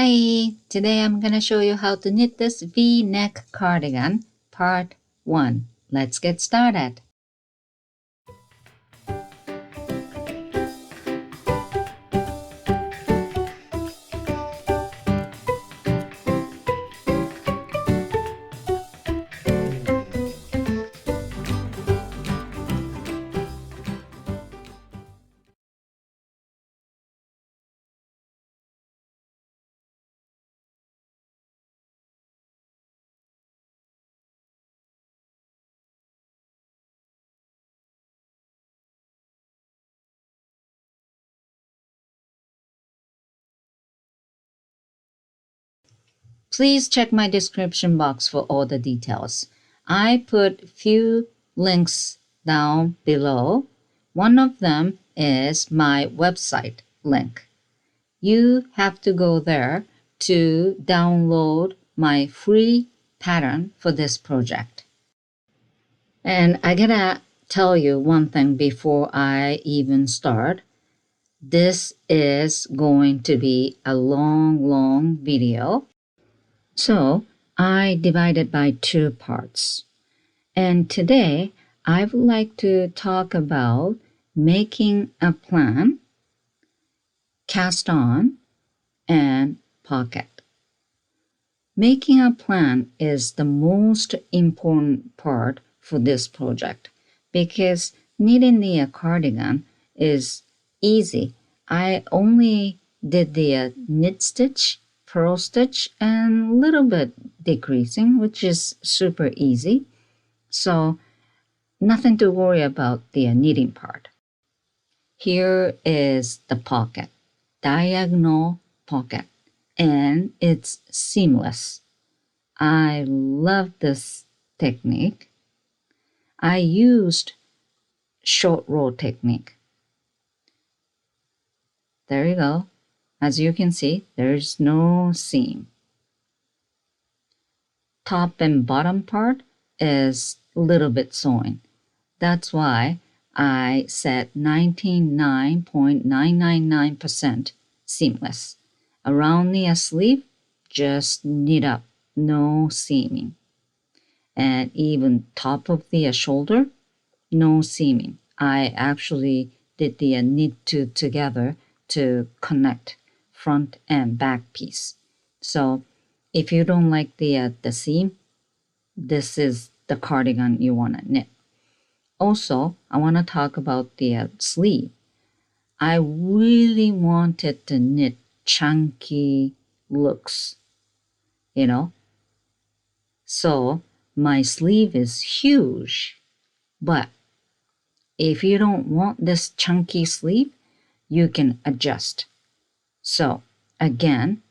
Hi, today I'm gonna show you how to knit this V-neck cardigan, part 1. Let's get started. Please check my description box for all the details. I put few links down below. One of them is my website link. You have to go there to download my free pattern for this project. And I gotta tell you one thing before I even start. This is going to be a long video. So I divided by 2 parts. And today I would like to talk about making a plan, cast on, and pocket. Making a plan is the most important part for this project because knitting the cardigan is easy. I only did the knit stitch, purl stitch, and a little bit decreasing, which is super easy. So nothing to worry about the knitting part. Here is the pocket, diagonal pocket, and it's seamless. I love this technique. I used short row technique. There you go. As you can see, there's no seam. Top and bottom part is a little bit sewing. That's why I said 99.999% seamless. Around the sleeve, just knit up, no seaming. And even top of the shoulder, no seaming. I actually did the knit two together to connect front and back piece. So if you don't like the seam, this is the cardigan you want to knit. Also, I want to talk about the sleeve. I really wanted to knit chunky looks, you know. So my sleeve is huge, but if you don't want this chunky sleeve, you can adjust. So again,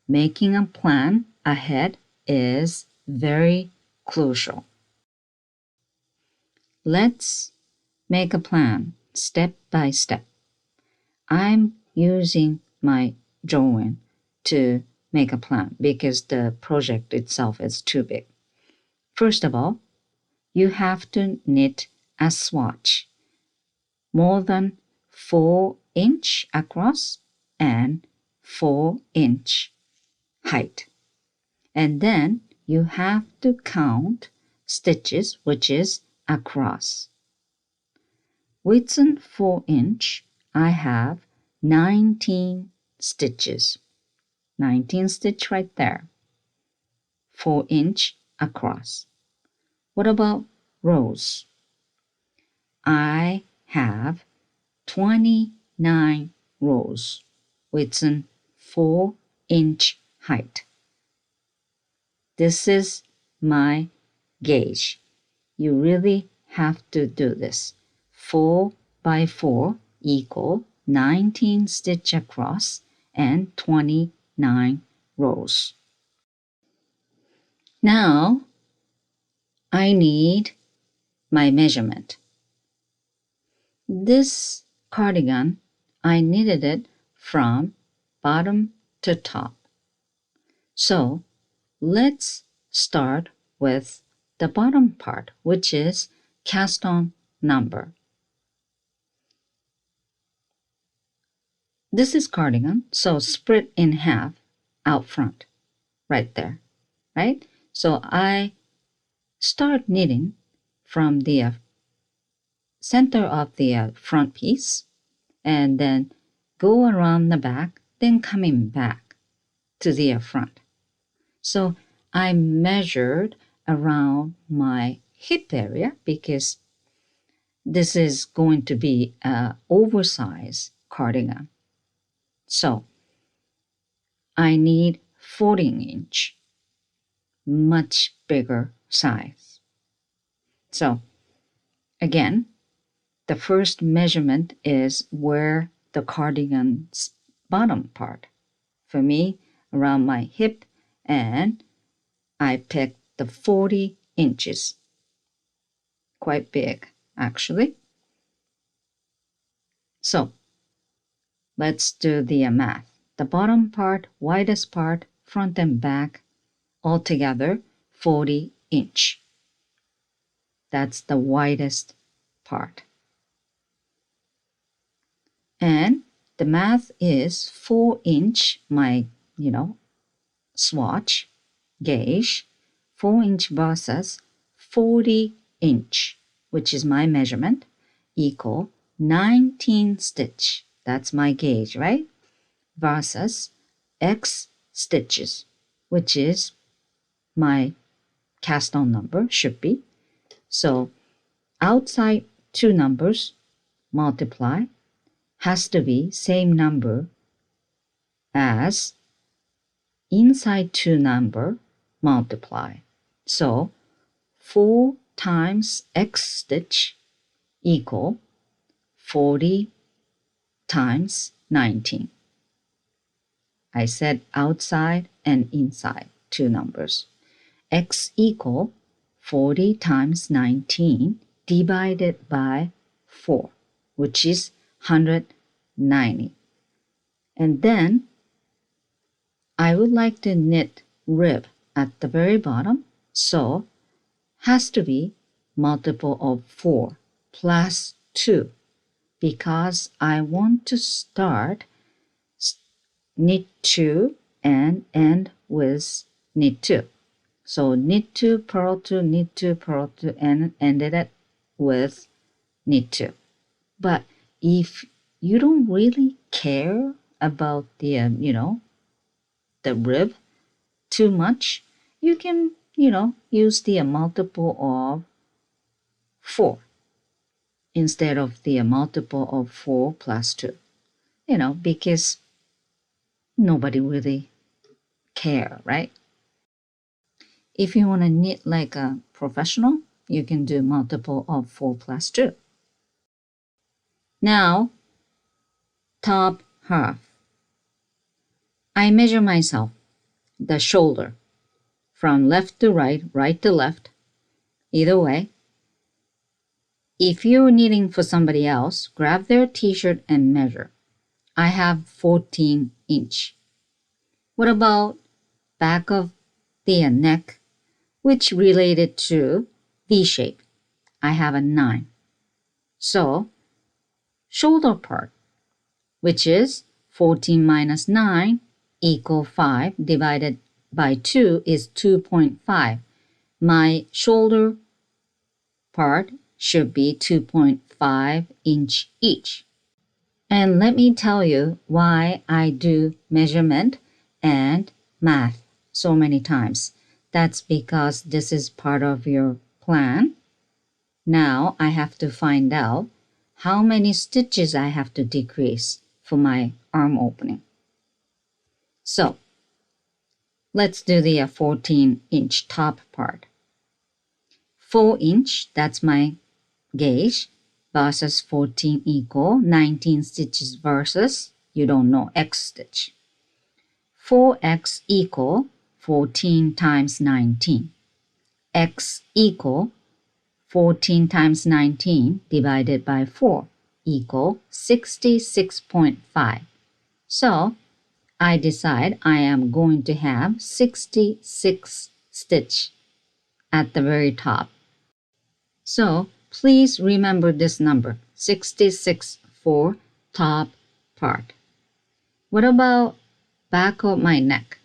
making a plan ahead is very crucial. Let's make a plan step by step. I'm using my drawing to make a plan because the project itself is too big. First of all, you have to knit a swatch more than 4 inch across and 4 inch height. And then you have to count stitches, which is across. Within 4 inch, I have 19 stitches. 19 stitch right there. 4 inch across. What about rows? I have 29 rows within 4 inch height. This is my gauge. You really have to do this. 4 by 4 equal 19 stitch across and 29 rows. Now I need my measurement. This cardigan, I knitted it from bottom to top. So let's start with the bottom part, which is cast on number. This is cardigan, so split in half out front, right there, right? So I start knitting from the center of the front piece and then go around the back, then coming back to the front. So I measured around my hip area because this is going to be an oversized cardigan. So I need 14-inch, much bigger size. So again, the first measurement is where the cardigan's bottom part. For me, around my hip, and I picked the 40 inches. Quite big, actually. So let's do the math. The bottom part, widest part, front and back, altogether 40 inch. That's the widest part. And the math is 4 inch, my, swatch, gauge, 4 inch versus 40 inch, which is my measurement, equal 19 stitch. That's my gauge, right? Versus X stitches, which is my cast on number, should be. So outside two numbers multiply has to be same number as inside two number multiply. So 4 times X stitch equal 40 times 19. I said outside and inside two numbers. X equal 40 times 19 divided by 4, which is 190. And then I would like to knit rib at the very bottom, so has to be multiple of 4 plus 2 because I want to start knit 2 and end with knit 2. So knit 2, purl 2, knit 2, purl 2, and ended it with knit 2. But if you don't really care about the, the rib too much, you can, use the multiple of 4 instead of the multiple of 4 plus 2, because nobody really care, right? If you want to knit like a professional, you can do multiple of 4 plus 2. Now, top half. I measure myself, the shoulder, from left to right, right to left, either way. If you're knitting for somebody else, grab their t-shirt and measure. I have 14 inch. What about back of the neck, which related to V-shape? I have a 9. So, shoulder part, which is 14 minus 9 equal 5 divided by 2 is 2.5. My shoulder part should be 2.5 inch each. And let me tell you why I do measurement and math so many times. That's because this is part of your plan. Now I have to find out how many stitches I have to decrease for my arm opening. So let's do the 14 inch top part. 4 inch, that's my gauge, versus 14 equal 19 stitches versus, you don't know, X stitch. 4x equal 14 times 19. X equal 14 times 19 divided by 4 equal 66.5. So I decide I am going to have 66 stitch at the very top. So please remember this number, 66 for top part. What about back of my neck?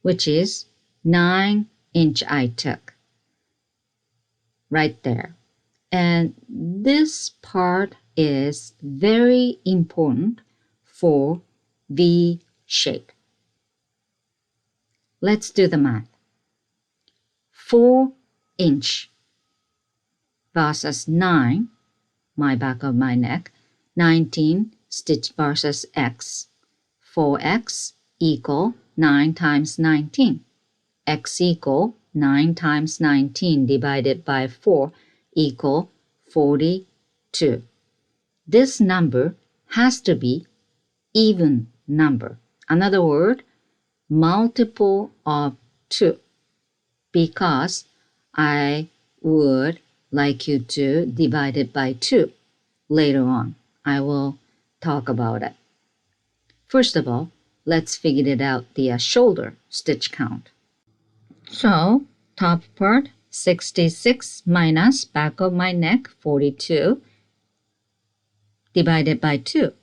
which is 9-inch I took right there. And this part is very important for V shape. Let's do the math. 4-inch versus 9, my back of my neck, 19 stitch versus X. 4X equal 9 times 19. X equal 9 times 19 divided by 4 equal 42. This number has to be even number. Another word, multiple of 2, because I would like you to divide it by 2 later on. I will talk about it. First of all, let's figure it out the shoulder stitch count. So, top part 66 minus back of my neck 42 divided by 2,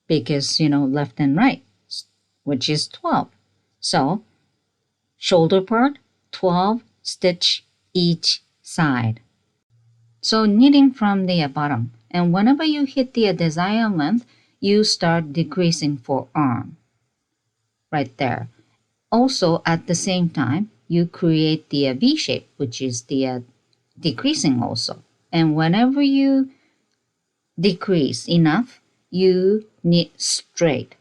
because left and right, which is 12. So, shoulder part 12 stitch each side. So knitting from the bottom, and whenever you hit the desired length, you start decreasing for arm right there. Also, at the same time, you create the V shape, which is the decreasing also. And whenever you decrease enough, you knit straight.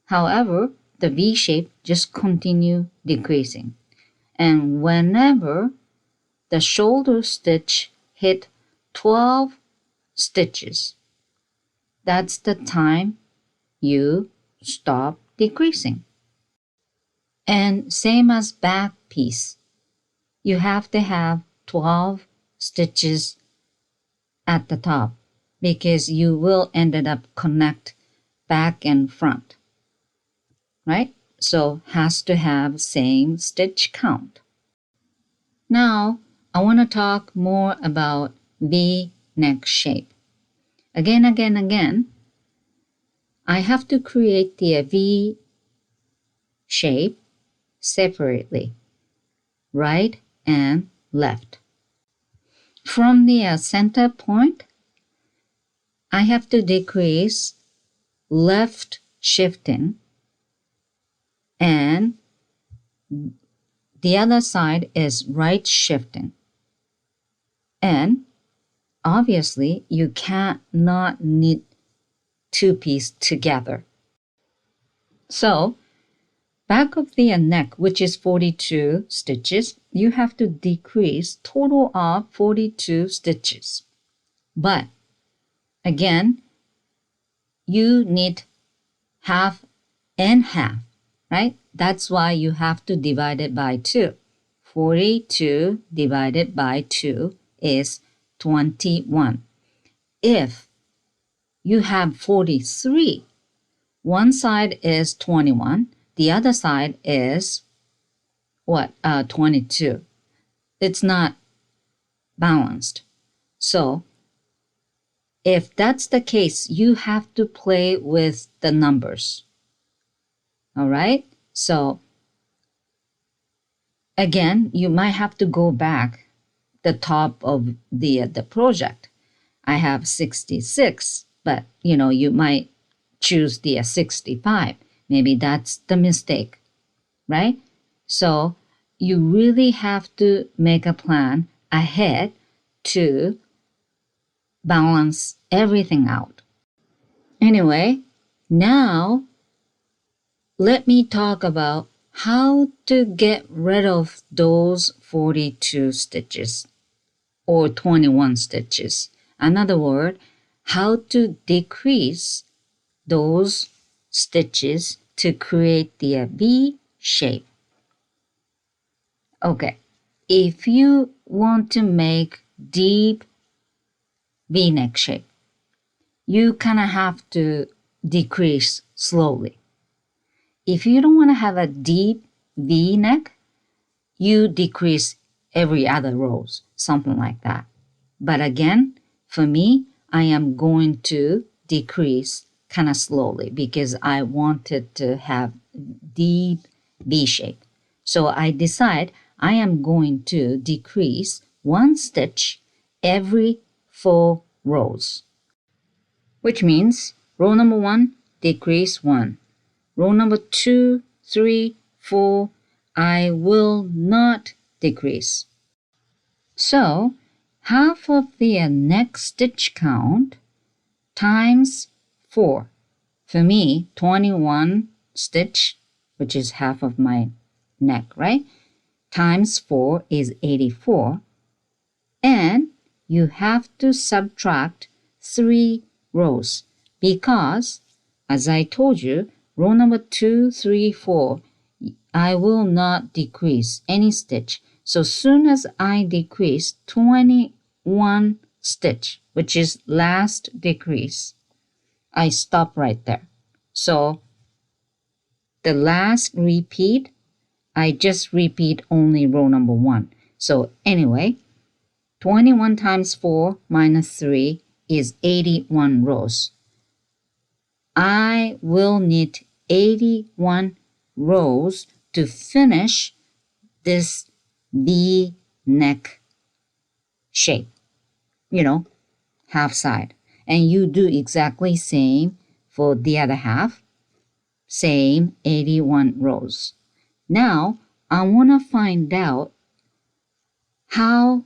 However, the V shape just continue decreasing. And whenever the shoulder stitch hit 12 stitches, that's the time you stop decreasing. And same as back piece, you have to have 12 stitches at the top, because you will end up connect back and front, right? So has to have same stitch count. Now I want to talk more about V neck shape. Again, I have to create the V shape separately, right and left. From the center point, I have to decrease left shifting, and the other side is right shifting. And obviously, you cannot knit two pieces together. So, back of the neck, which is 42 stitches, you have to decrease total of 42 stitches. But again, you knit half and half, right? That's why you have to divide it by 2. 42 divided by 2 is 21. If you have 43, one side is 21, the other side is 22. It's not balanced. So if that's the case, you have to play with the numbers. All right? So again, you might have to go back the top of the project. I have 66, but you might choose the 65. Maybe that's the mistake, right? So you really have to make a plan ahead to balance everything out. Anyway, now let me talk about how to get rid of those 42 stitches or 21 stitches. In other words, how to decrease those stitches to create the V shape. Okay, if you want to make deep V-neck shape, you kind of have to decrease slowly. If you don't want to have a deep V-neck, you decrease every other rows, something like that. But again, for me, I am going to decrease kind of slowly because I wanted to have deep V shape. So I decide I am going to decrease 1 stitch every 4 rows, which means row number 1, decrease 1. Row number 2, 3, 4, I will not decrease. So half of the neck stitch count times 4. For me, 21 stitch, which is half of my neck, right? Times 4 is 84. And you have to subtract 3 rows because, as I told you, row number 2, 3, 4, I will not decrease any stitch. So soon as I decrease 21 stitch, which is last decrease, I stop right there. So the last repeat, I just repeat only row number 1. So anyway, 21 times 4 minus 3 is 81 rows. I will need 81 rows to finish this V neck shape, half side. And you do exactly same for the other half, same 81 rows. Now, I want to find out how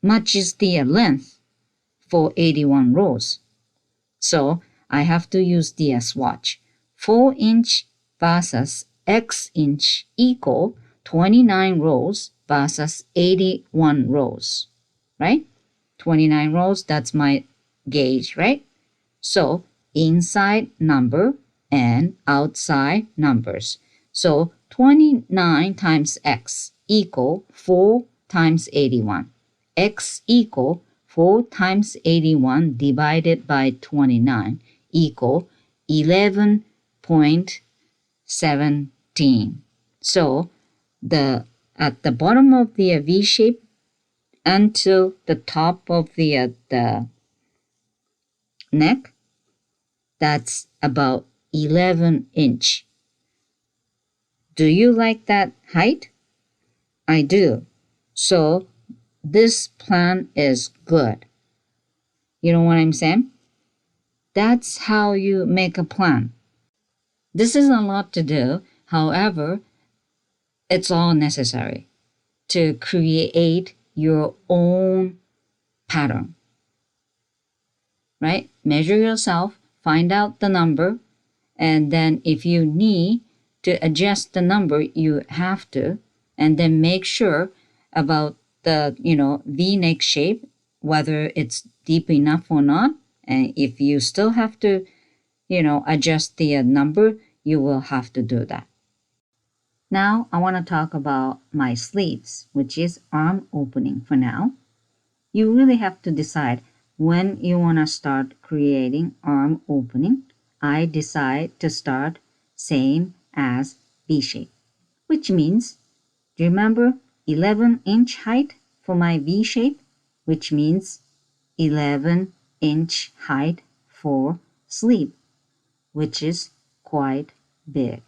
much is the length for 81 rows. So I have to use the swatch. 4 inch versus X inch equal 29 rows versus 81 rows, right? 29 rows, that's my gauge, right? So inside number and outside numbers. So 29 times X equal 4 times 81. X equal 4 times 81 divided by 29 equal 11.17. So at the bottom of the V shape until the top of the neck, that's about 11 inch. Do you like that height? I do. So this plan is good. You know what I'm saying? That's how you make a plan. This is a lot to do. However, it's all necessary to create your own pattern, right? Measure yourself, find out the number, and then if you need to adjust the number, you have to, and then make sure about the, V-neck shape, whether it's deep enough or not. And if you still have to, adjust the number, you will have to do that. Now I want to talk about my sleeves, which is arm opening for now. You really have to decide when you want to start creating arm opening. I decide to start same as V shape, which means, do you remember 11-inch height for my V shape, which means 11-inch height for sleeve, which is quite big.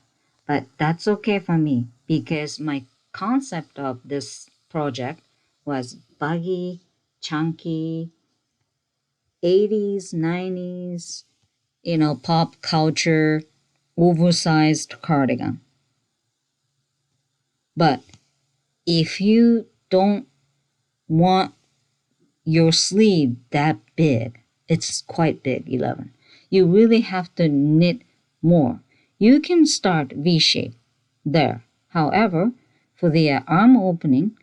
But that's okay for me because my concept of this project was baggy, chunky, 80s, 90s, pop culture, oversized cardigan. But if you don't want your sleeve that big, it's quite big, 11. You really have to knit more. You can start V-shape there. However, for the arm opening,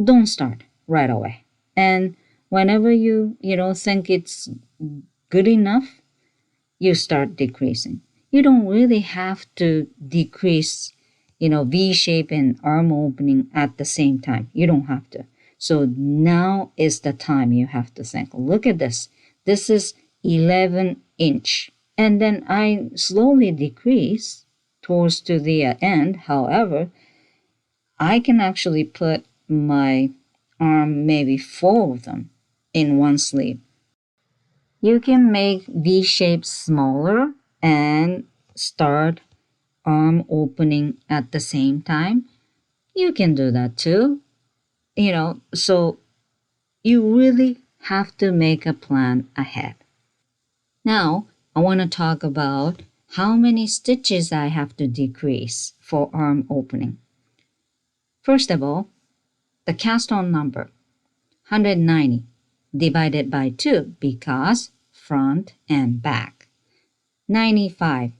don't start right away. And whenever you think it's good enough, you start decreasing. You don't really have to decrease, V-shape and arm opening at the same time. You don't have to. So now is the time you have to think. Look at this. This is 11 inch. And then I slowly decrease towards to the end. However, I can actually put my arm, maybe 4 of them in one sleeve. You can make V shape smaller and start arm opening at the same time, you can do that too. So you really have to make a plan ahead. Now, I want to talk about how many stitches I have to decrease for arm opening. First of all, the cast on number, 190 divided by 2 because front and back. 95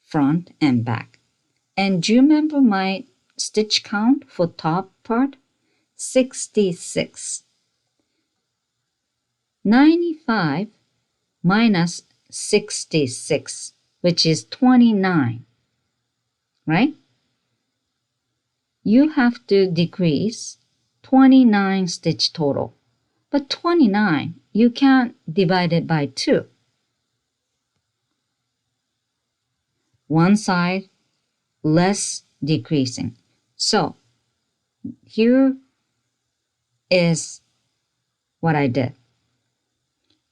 front and back. And do you remember my stitch count for top part? 66. 95 minus 66, which is 29, right? You have to decrease 29 stitch total. But 29, you can't divide it by 2. One side less decreasing. So here is what I did.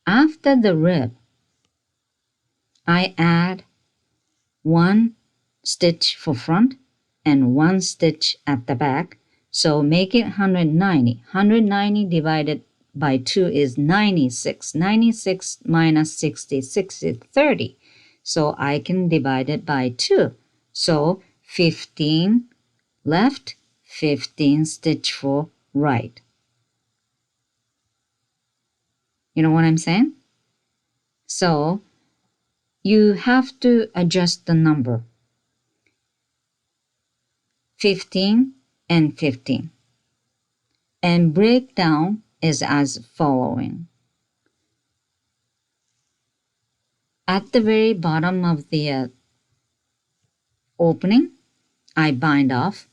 After the rib, I add 1 stitch for front and 1 stitch at the back. So make it 190. 190 divided by 2 is 96. 96 minus 66 is 30. So I can divide it by 2. So 15 left, 15 stitch for right. You know what I'm saying? So you have to adjust the number. 15 and 15. And breakdown is as following. At the very bottom of the opening, I bind off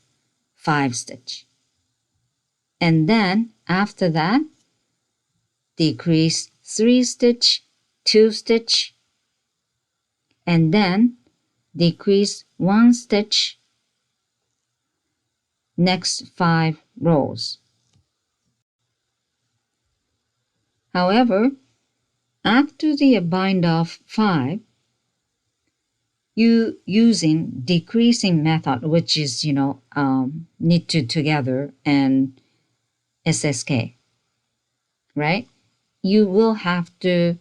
5 stitch. And then after that, decrease 3 stitch, 2 stitch, and then decrease 1 stitch next 5 rows. However, after the bind off 5, you using decreasing method, which is, knit two together and SSK, right? You will have to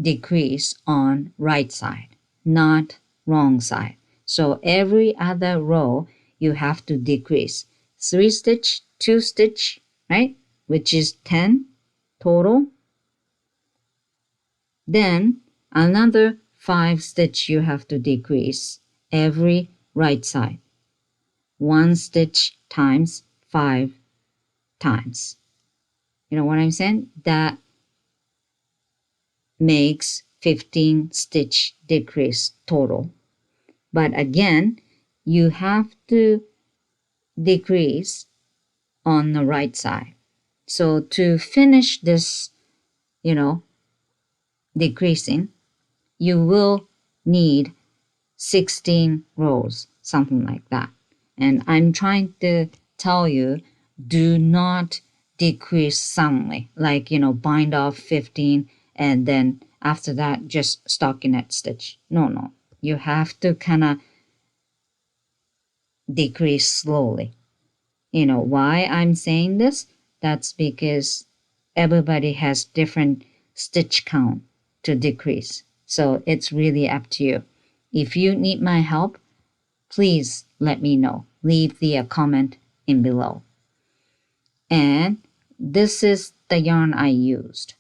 decrease on right side, not wrong side. So every other row, you have to decrease 3 stitch, 2 stitch, right? Which is 10 total. Then another 5 stitch you have to decrease every right side. 1 stitch times 5 times. You know what I'm saying? That makes 15 stitch decrease total. But again, you have to decrease on the right side. So to finish this, decreasing, you will need 16 rows, something like that. And I'm trying to tell you, do not decrease suddenly, like, bind off 15 and then after that just stockinette stitch. No. You have to kind of decrease slowly. Why I'm saying this? That's because everybody has different stitch count to decrease. So it's really up to you. If you need my help, please let me know. Leave the comment in below. And this is the yarn I used.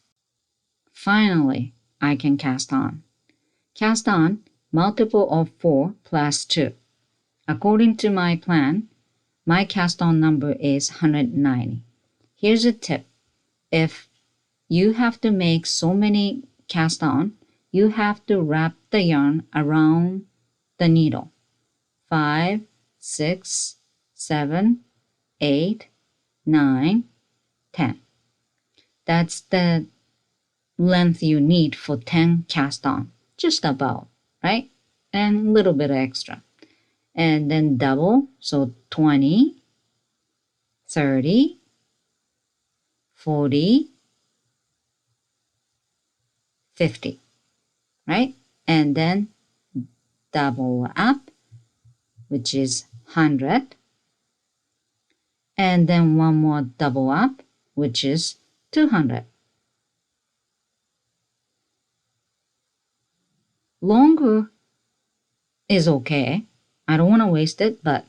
Finally, I can cast on. Cast on multiple of 4 plus 2. According to my plan, my cast on number is 190. Here's a tip. If you have to make so many cast on, you have to wrap the yarn around the needle. 5, 6, 7, 8, 9, 10. That's the length you need for 10 cast on. Just about, right? And a little bit extra. And then double, so 20, 30, 40, 50, right? And then double up, which is 100, and then one more double up, which is 200. Longer is okay. I don't want to waste it, but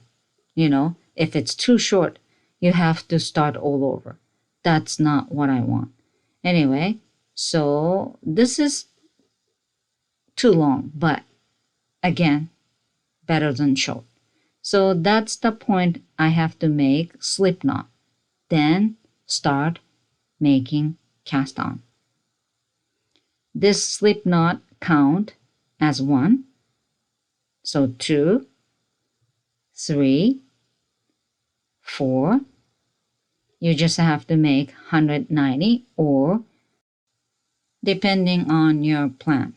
if it's too short, you have to start all over. That's not what I want. Anyway, so this is too long, but again, better than short. So that's the point I have to make slip knot. Then start making cast on. This slip knot count as 1. So 2, 3, 4. You just have to make 190 or depending on your plan.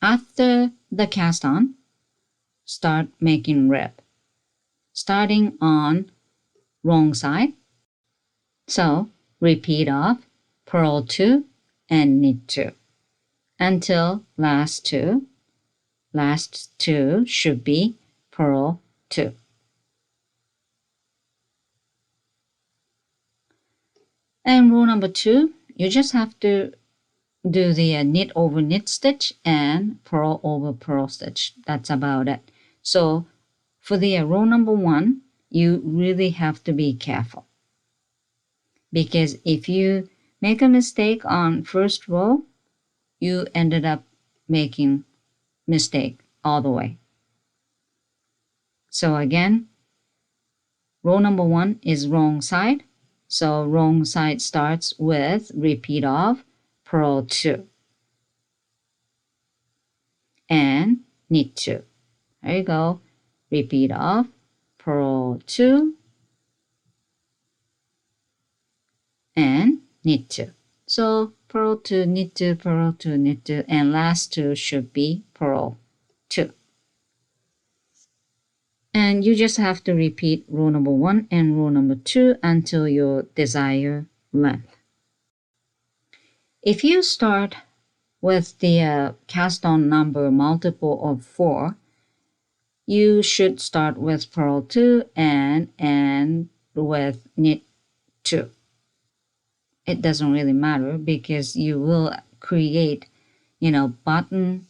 After the cast on, start making rib. Starting on wrong side. So repeat of purl 2 and knit 2 until last 2. Last 2 should be purl 2. And rule number 2, you just have to do the knit over knit stitch and purl over purl stitch. That's about it. So for the row number 1, you really have to be careful, because if you make a mistake on first row, you ended up making mistake all the way. So again, row number 1 is wrong side. So wrong side starts with repeat of purl 2 and knit 2. There you go. Repeat of purl 2 and knit 2. So purl 2, knit 2, purl 2, knit 2, and last 2 should be purl 2. And you just have to repeat row number 1 and row number 2 until your desired length. If you start with the cast on number multiple of 4, you should start with purl 2 and end with knit 2. It doesn't really matter because you will create, button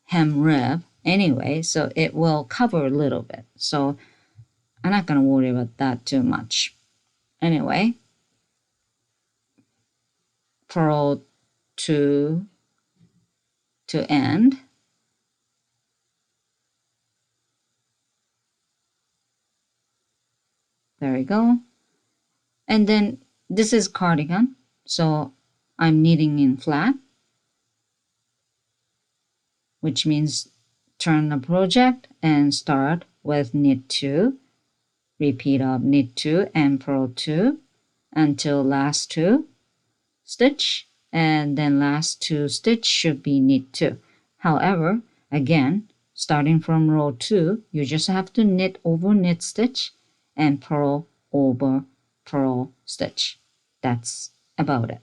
hem rib anyway, so it will cover a little bit. So I'm not going to worry about that too much. Anyway, purl 2 to end. There you go. And then this is cardigan, so I'm knitting in flat, which means turn the project and start with knit 2, repeat of knit 2 and purl 2 until last 2 stitch, and then last 2 stitch should be knit 2. However, again, starting from row 2, you just have to knit over knit stitch and purl over purl stitch. That's about it.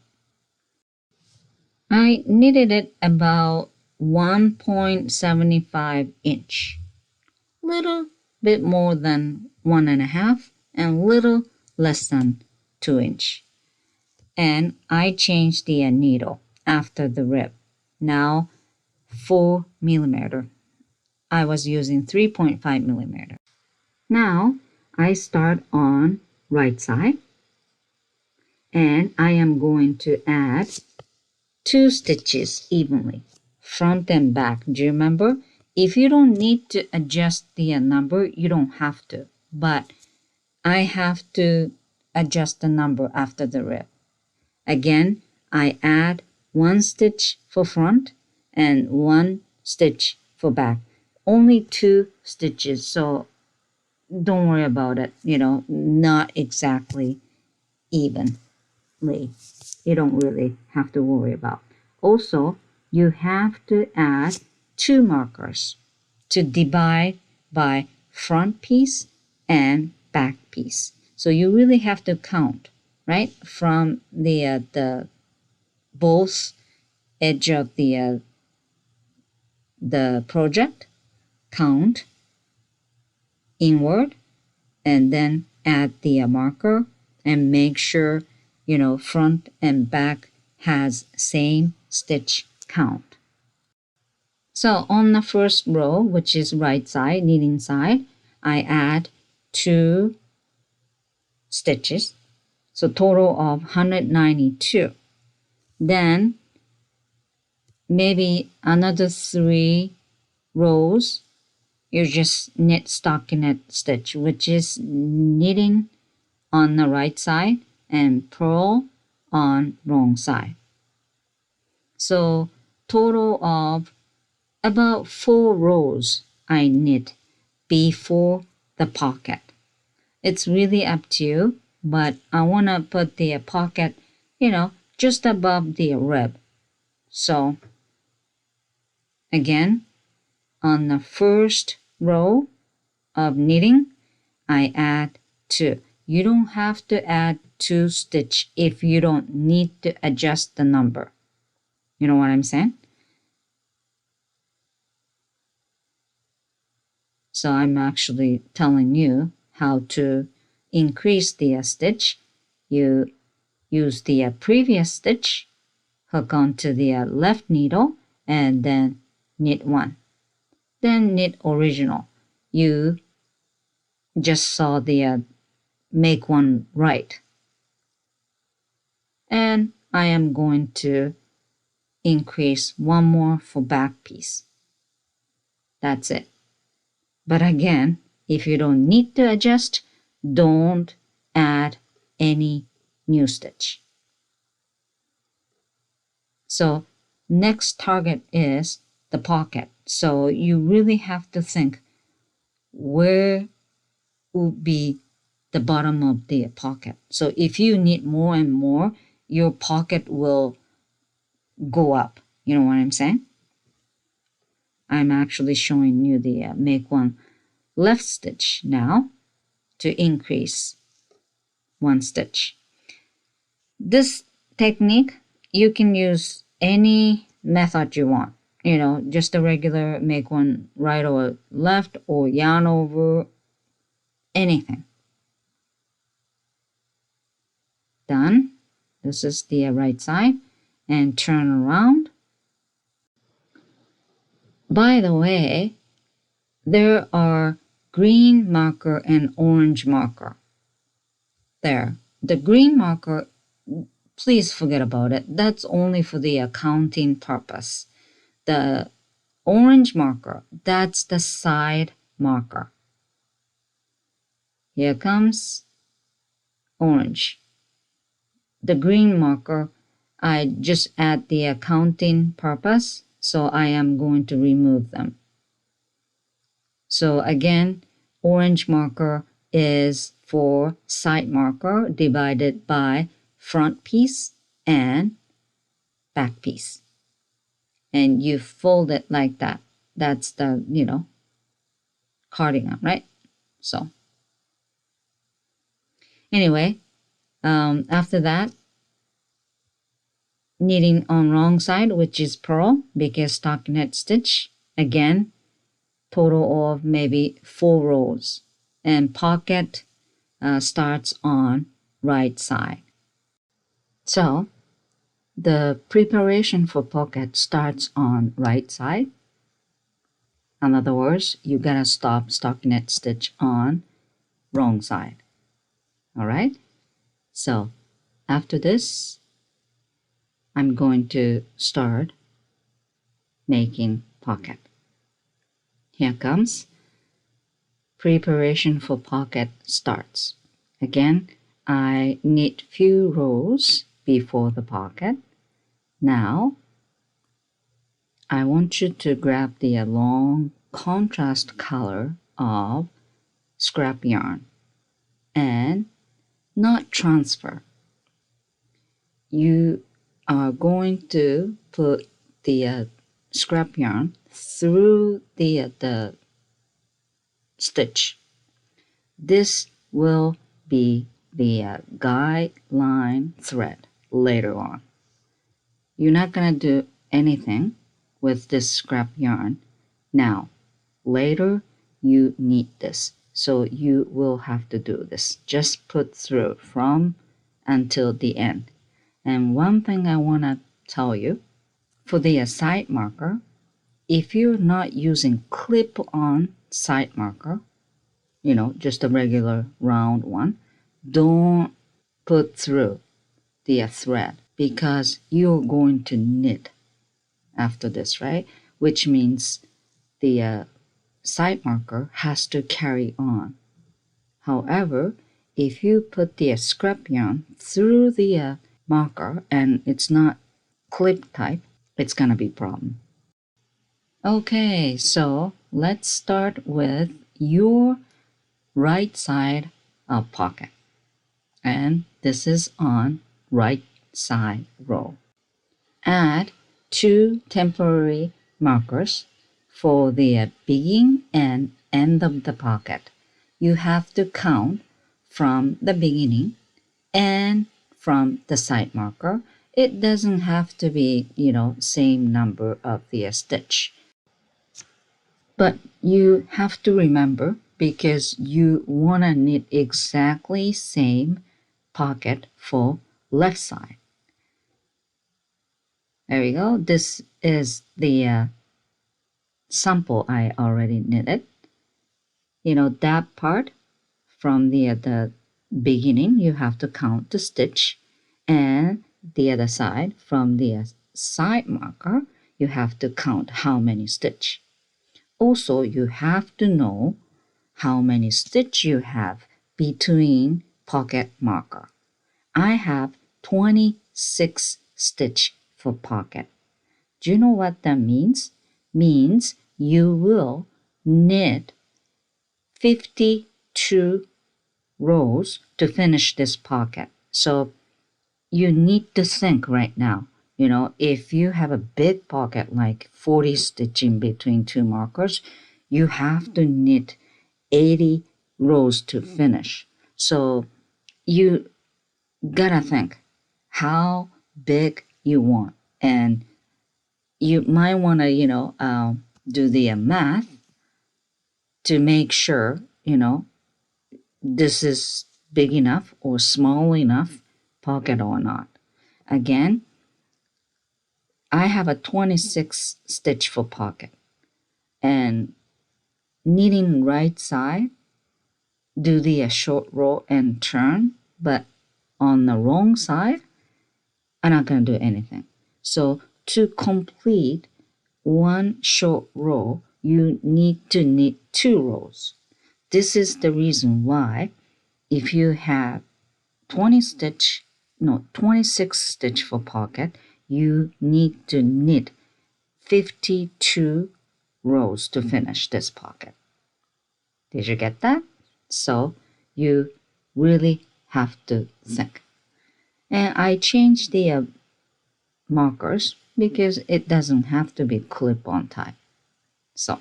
I knitted it about 1.75 inch, little bit more than 1.5 and little less than 2 inch. And I changed the needle after the rib. Now 4 millimeter. I was using 3.5 millimeter. Now I start on right side and I am going to add 2 stitches evenly, front and back. Do you remember? If you don't need to adjust the number, you don't have to. But I have to adjust the number after the rib. Again, I add 1 stitch for front and 1 stitch for back. Only 2 stitches, so don't worry about it. Not exactly evenly. You don't really have to worry about. Also, you have to add 2 markers to divide by front piece and back piece. So you really have to count, right? From the both edge of the project, count inward and then add the marker and make sure, front and back has same stitch count. So on the first row, which is right side, knitting side, I add 2 stitches, so total of 192. Then maybe another 3 rows, you just knit stockinette stitch, which is knitting on the right side and purl on wrong side. So total of about 4 rows I knit before the pocket. It's really up to you, but I want to put the pocket, just above the rib. So again, on the first row of knitting, I add 2. You don't have to add 2 stitch if you don't need to adjust the number. You know what I'm saying? So I'm actually telling you how to increase the stitch. You use the previous stitch, hook onto the left needle, and then knit 1. Then knit original. You just saw the make 1 right. And I am going to increase 1 more for back piece. That's it. But again, if you don't need to adjust, don't add any new stitch. So next target is the pocket. So you really have to think where would be the bottom of the pocket. So if you knit more and more, your pocket will go up. You know what I'm saying? I'm actually showing you the make 1 left stitch now to increase 1 stitch. This technique, you can use any method you want. Just a regular make 1 right or left or yarn over, anything. Done. This is the right side, and turn around. By the way, there are green marker and orange marker. There. The green marker, please forget about it. That's only for the accounting purpose. The orange marker, that's the side marker. Here comes orange. The green marker, I just add the accounting purpose, so I am going to remove them. So again, orange marker is for side marker divided by front piece and back piece. And you fold it like that. That's the, cardigan, right? So anyway, after that, knitting on wrong side, which is purl, because stockinette stitch, again, total of maybe 4 rows, and pocket starts on right side. So the preparation for pocket starts on right side. In other words, you gotta stop stockinette stitch on wrong side. All right, so after this, I'm going to start making pocket. Here comes preparation for pocket starts. Again, I knit few rows before the pocket. Now I want you to grab the long contrast color of scrap yarn and not transfer. You are going to put the scrap yarn through the stitch. This will be the guideline thread later on. You're not going to do anything with this scrap yarn now. Later, you need this. So you will have to do this. Just put through from until the end. And one thing I want to tell you, for the side marker, if you're not using clip-on side marker, just a regular round one, don't put through the thread because you're going to knit after this, right? Which means the side marker has to carry on. However, if you put the scrap yarn through the marker and it's not clip type, it's gonna be a problem. Okay, so let's start with your right side of pocket. And this is on right side row. Add 2 temporary markers for the beginning and end of the pocket. You have to count from the beginning and from the side marker. It doesn't have to be, same number of the stitch. But you have to remember because you want to knit exactly same pocket for left side. There we go. This is the sample I already knitted. That part from the beginning, you have to count the stitch, and the other side from the side marker, you have to count how many stitch. Also, you have to know how many stitch you have between pocket marker. I have 26 stitch for pocket. Do you know what that means? Means you will knit 52 rows to finish this pocket. So you need to think right now. If you have a big pocket like 40 stitching between 2 markers, you have to knit 80 rows to finish. So you gotta think how big you want, and you might want to do the math to make sure this is big enough or small enough pocket or not. Again, I have a 26 stitch for pocket, and knitting right side, do the short row and turn, but on the wrong side, I'm not going to do anything. So to complete one short row, you need to knit 2 rows. This is the reason why if you have 26 stitch for pocket, you need to knit 52 rows to finish this pocket. Did you get that? So you really have to think. And I changed the markers because it doesn't have to be clip-on type. So,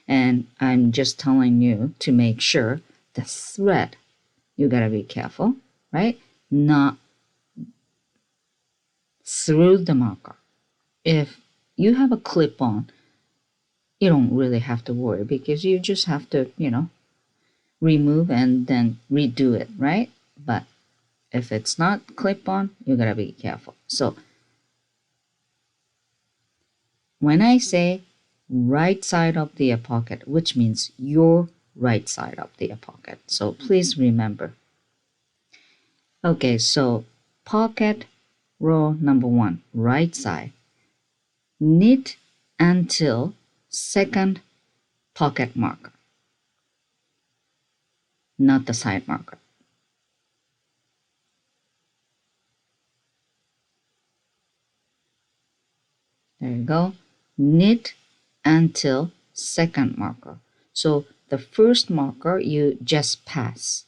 and I'm just telling you to make sure the thread, you gotta be careful, right? Not through the marker. If you have a clip-on, you don't really have to worry because you just have to, remove and then redo it, right? But if it's not clip-on, you gotta be careful. So when I say right side of the pocket, which means your right side of the pocket. So please remember. Okay, so pocket row number 1, right side. Knit until second pocket marker, not the side marker. There you go. Knit until second marker. So the first marker you just pass,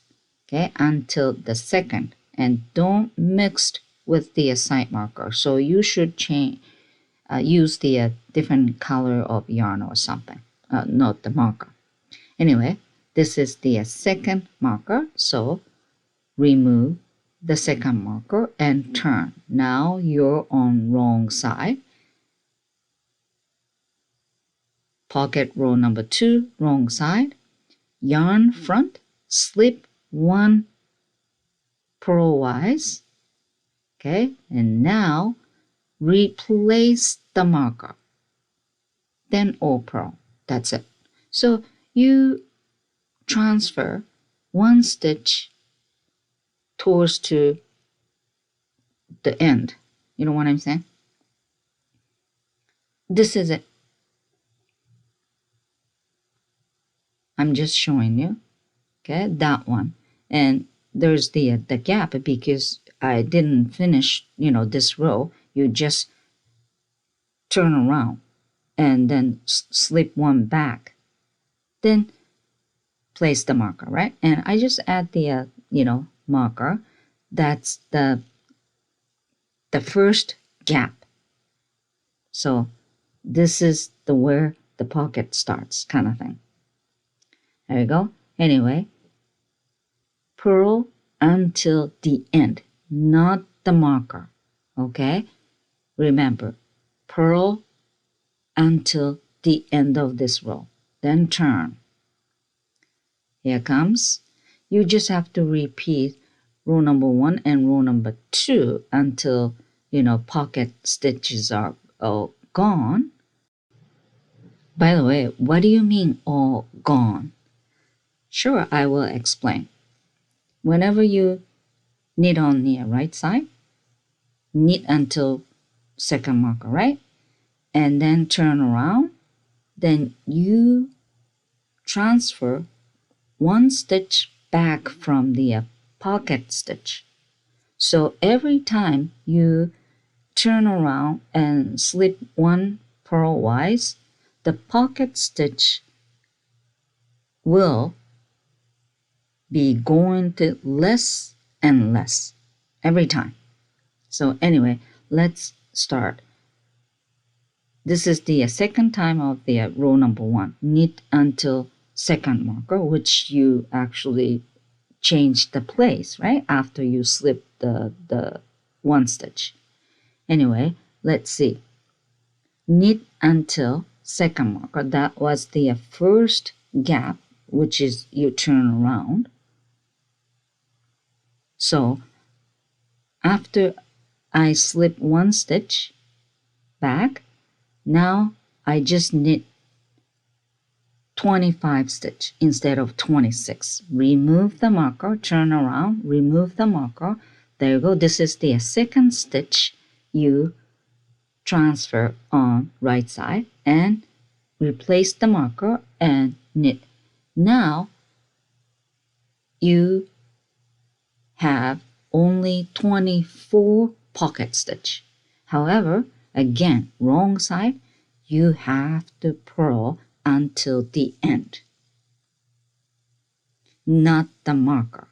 okay, until the second, and don't mix with the side marker. So you should use the different color of yarn or something, not the marker. Anyway, this is the second marker, so remove the second marker and turn. Now you're on wrong side. Pocket row number 2, wrong side. yarn front, slip 1 purlwise, okay, and now replace the marker, then all purl. That's it. So you transfer 1 stitch towards to the end. You know what I'm saying? This is it. I'm just showing you, okay, that one. And there's the gap because I didn't finish, this row. You just turn around and then slip 1 back, then place the marker, right? And I just add the marker. That's the first gap. So this is where the pocket starts, kind of thing. There you go. Anyway, purl until the end, not the marker. Okay, remember, purl until the end of this row, then turn. Here comes. You just have to repeat row number 1 and row number 2 until pocket stitches are all gone. By the way, what do you mean all gone? Sure, I will explain. Whenever you knit on the right side, knit until second marker, right? And then turn around, then you transfer 1 stitch back from the pocket stitch. So every time you turn around and slip 1 purlwise, the pocket stitch will be going to less and less every time. So anyway, let's start. This is the second time of the row number 1. Knit until second marker, which you actually change the place, right? After you slip the 1 stitch. Anyway, let's see. Knit until second marker. That was the first gap, which is you turn around. So after I slip 1 stitch back, now I just knit 25 stitch instead of 26. Remove the marker, turn around, remove the marker. There you go. This is the second stitch you transfer on right side and replace the marker and knit. Now you have only 24 pocket stitch. However, again, wrong side, you have to purl until the end, not the marker,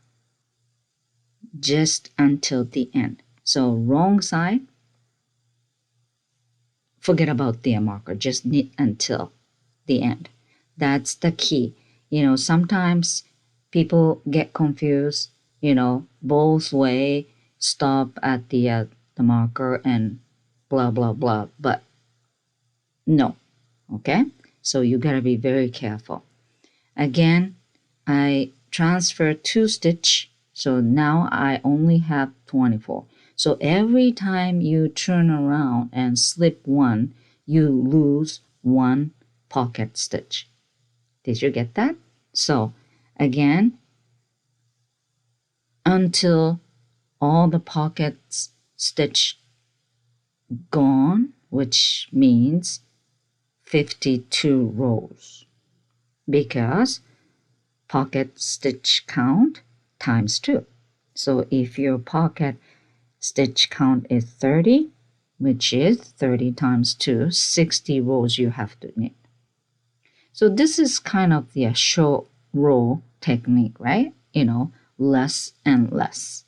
just until the end. So wrong side, forget about the marker, just knit until the end. That's the key. Sometimes people get confused, both way, stop at the marker and blah, blah, blah, but no, okay? So you gotta be very careful. Again, I transfer 2 stitch, so now I only have 24. So every time you turn around and slip 1, you lose 1 pocket stitch. Did you get that? So again, until all the pockets stitch gone, which means 52 rows, because pocket stitch count times 2. So if your pocket stitch count is 30, which is 30 times 2, 60 rows you have to knit. So this is kind of the short row technique, right? Less and less.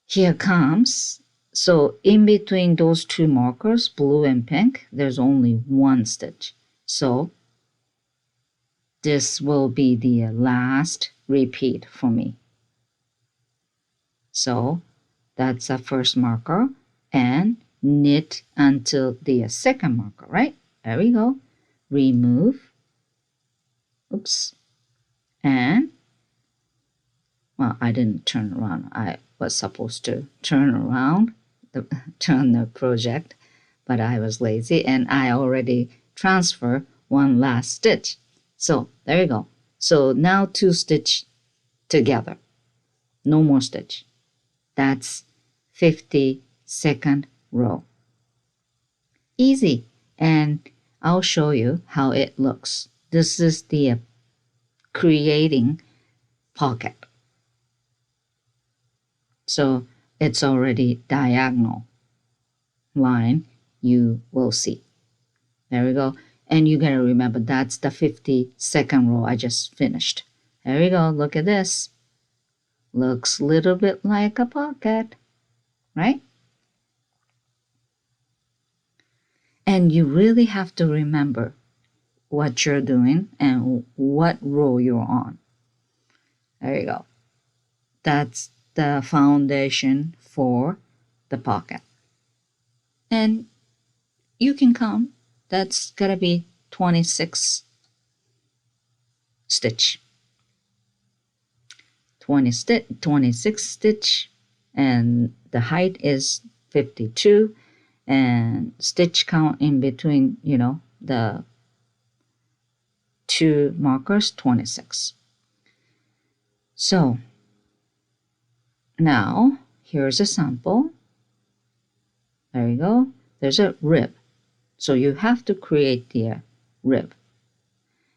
Here comes. So in between those 2 markers, blue and pink, there's only 1 stitch. So this will be the last repeat for me. So that's the first marker and knit until the second marker, right? There we go. Remove. Oops. And, well, I didn't turn around. I was supposed to turn around, turn the project, but I was lazy and I already transferred one last stitch. So there you go. So now 2 stitch together. No more stitch. That's 52nd row. Easy. And I'll show you how it looks. This is the creating pocket. So it's already diagonal line, you will see. There we go. And you gotta remember that's the 52nd row I just finished. There we go. Look at this. Looks a little bit like a pocket, right? And you really have to remember what you're doing and what row you're on. There you go. That's the foundation for the pocket. And you can count. That's gotta be 26 stitch. 26 stitch, and the height is 52, and stitch count in between, the 2 markers, 26. So now here's a sample. There you go. There's a rib. So you have to create the rib.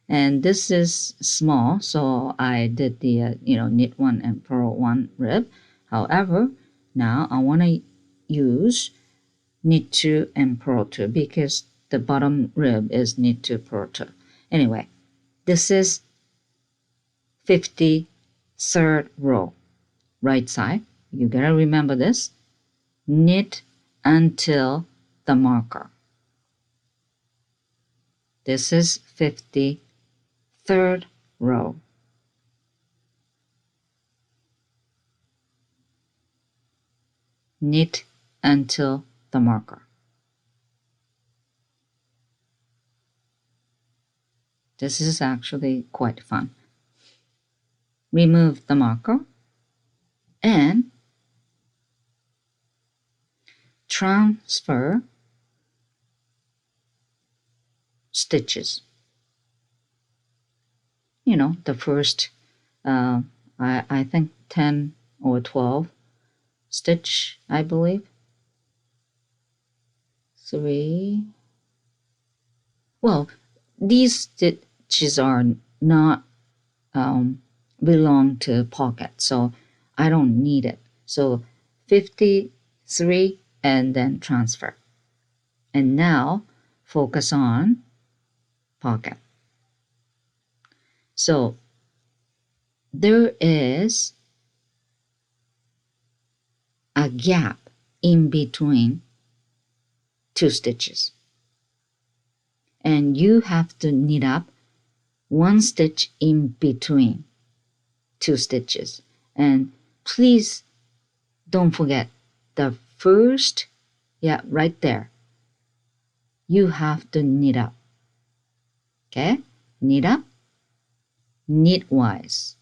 And this is small, so I did the, knit 1 and purl 1 rib. However, now I want to use knit 2 and purl 2 because the bottom rib is knit 2, purl 2. Anyway, this is 53rd row, right side. You gotta remember this. Knit until the marker. This is 53rd row. Knit until the marker. This is actually quite fun. Remove the marker and transfer stitches. The first, I think 10 or 12 stitch, I believe. 3. Well, these stitches are not belong to pocket, so I don't need it. So 53 and then transfer. And now focus on pocket. So there is a gap in between 2 stitches. And you have to knit up 1 stitch in between 2 stitches. And please don't forget the first, right there. You have to knit up. Okay? Knit up, knitwise.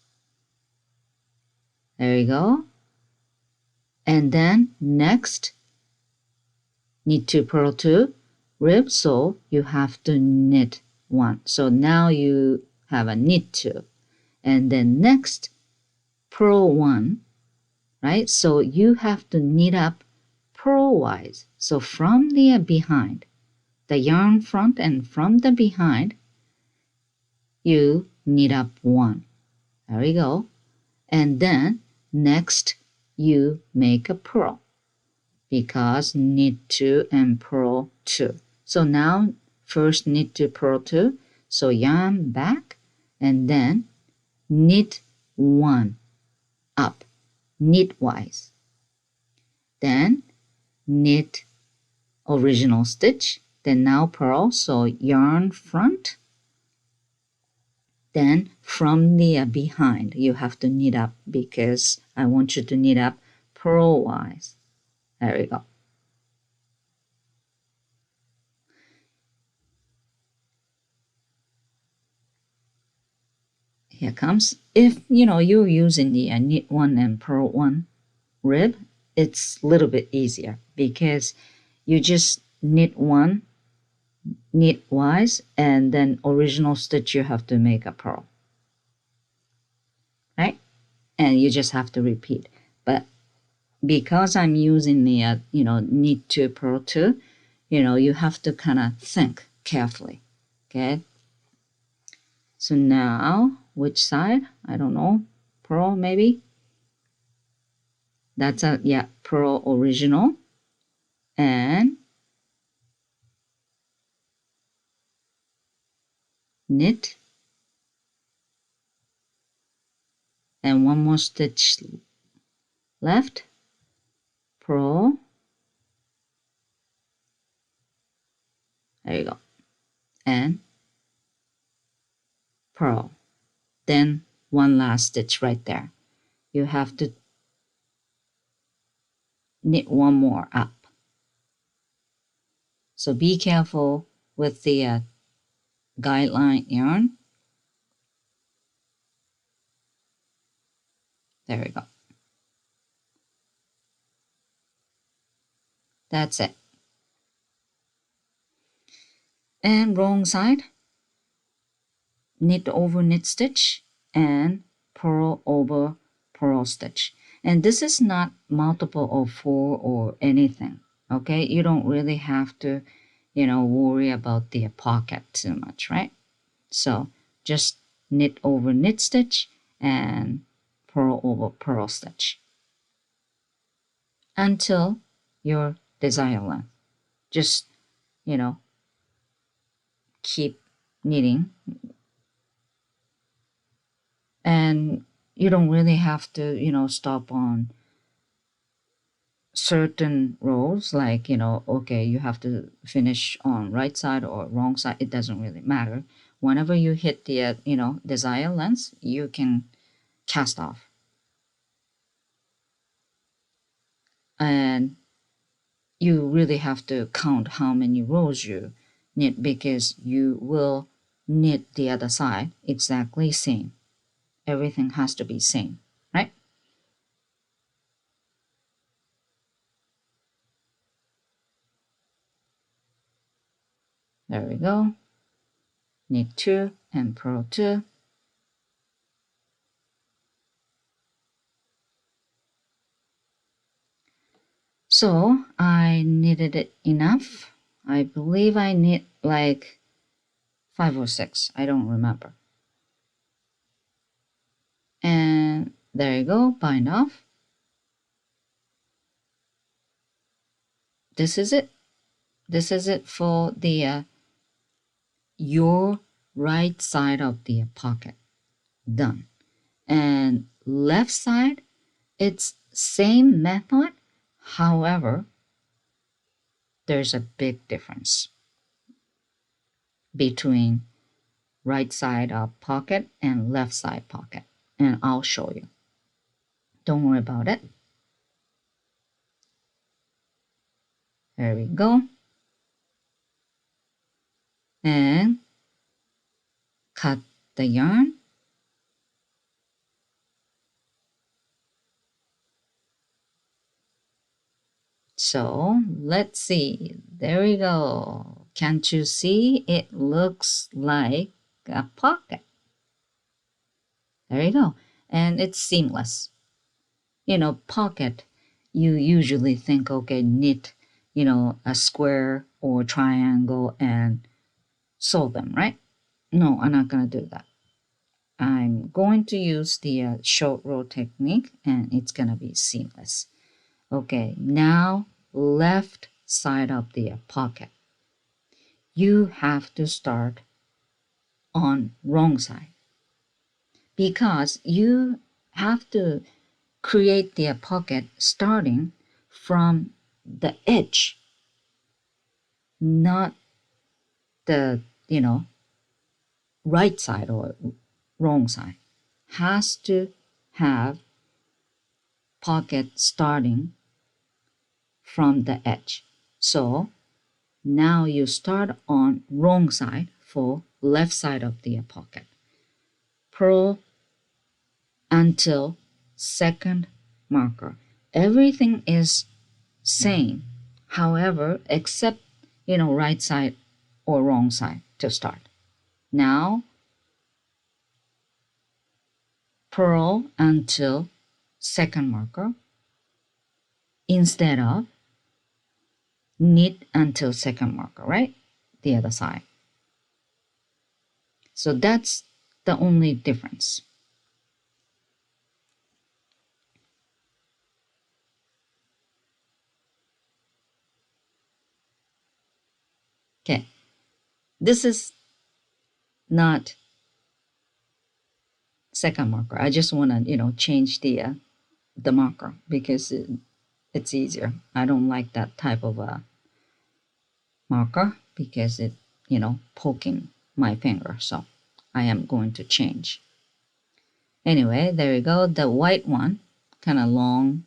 There you go. And then next, knit 2, purl 2, rib, so you have to knit 1. So now you have a knit 2. And then next, purl 1, right? So you have to knit up purlwise. So from the behind, the yarn front and from the behind, you knit up 1. There we go. And then next, you make a purl because knit 2 and purl 2. So now first knit 2, purl 2. So yarn back and then knit 1 up, knitwise. Then knit original stitch, then now purl, so yarn front. Then from the behind, you have to knit up because I want you to knit up purlwise. There we go. here comes. If you're using the knit one and purl one rib, it's a little bit easier because you just knit one knitwise and then original stitch you have to make a purl, right? And you just have to repeat. But because I'm using the knit two purl two, you have to kind of think carefully. Okay, so now which side? I don't know. Purl maybe. That's purl original. And knit, and one more stitch left, purl, there you go, and purl. Then one last stitch right there. You have to knit one more up. So be careful with the guideline yarn. There we go. That's it. And wrong side, knit over knit stitch and purl over purl stitch. And this is not multiple of 4 or anything, okay? You don't really have to, worry about the pocket too much, right? So just knit over knit stitch and purl over purl stitch until your desired length. Just, keep knitting. And you don't really have to, stop on certain rows, like, okay, you have to finish on right side or wrong side. It doesn't really matter. Whenever you hit the, desired length, you can cast off. And you really have to count how many rows you knit because you will knit the other side exactly same. Everything has to be same, right? There we go. Knit 2 and purl 2. So I knitted it enough. I believe I knit like 5 or 6. I don't remember. And there you go, bind off. This is it. This is it for the your right side of the pocket. Done. And left side, it's same method. However, there's a big difference between right side of pocket and left side pocket. And I'll show you. Don't worry about it. There we go. And cut the yarn. So let's see. There we go. Can't you see? It looks like a pocket. There you go. And it's seamless. Pocket, you usually think, okay, knit, a square or triangle and sew them, right? No, I'm not going to do that. I'm going to use the short row technique and it's going to be seamless. Okay, now left side of the pocket. You have to start on wrong side because you have to create the pocket starting from the edge, not the, right side or wrong side. Has to have pocket starting from the edge. So now you start on wrong side for left side of the pocket. Purl until second marker. Everything is same, however, except, right side or wrong side to start. Now, purl until second marker instead of knit until second marker, right? The other side. So that's the only difference. Okay, this is not second marker. I just want to, change the marker because it's easier. I don't like that type of marker because it, poking my finger. So I am going to change. Anyway, there you go. The white one, kind of long,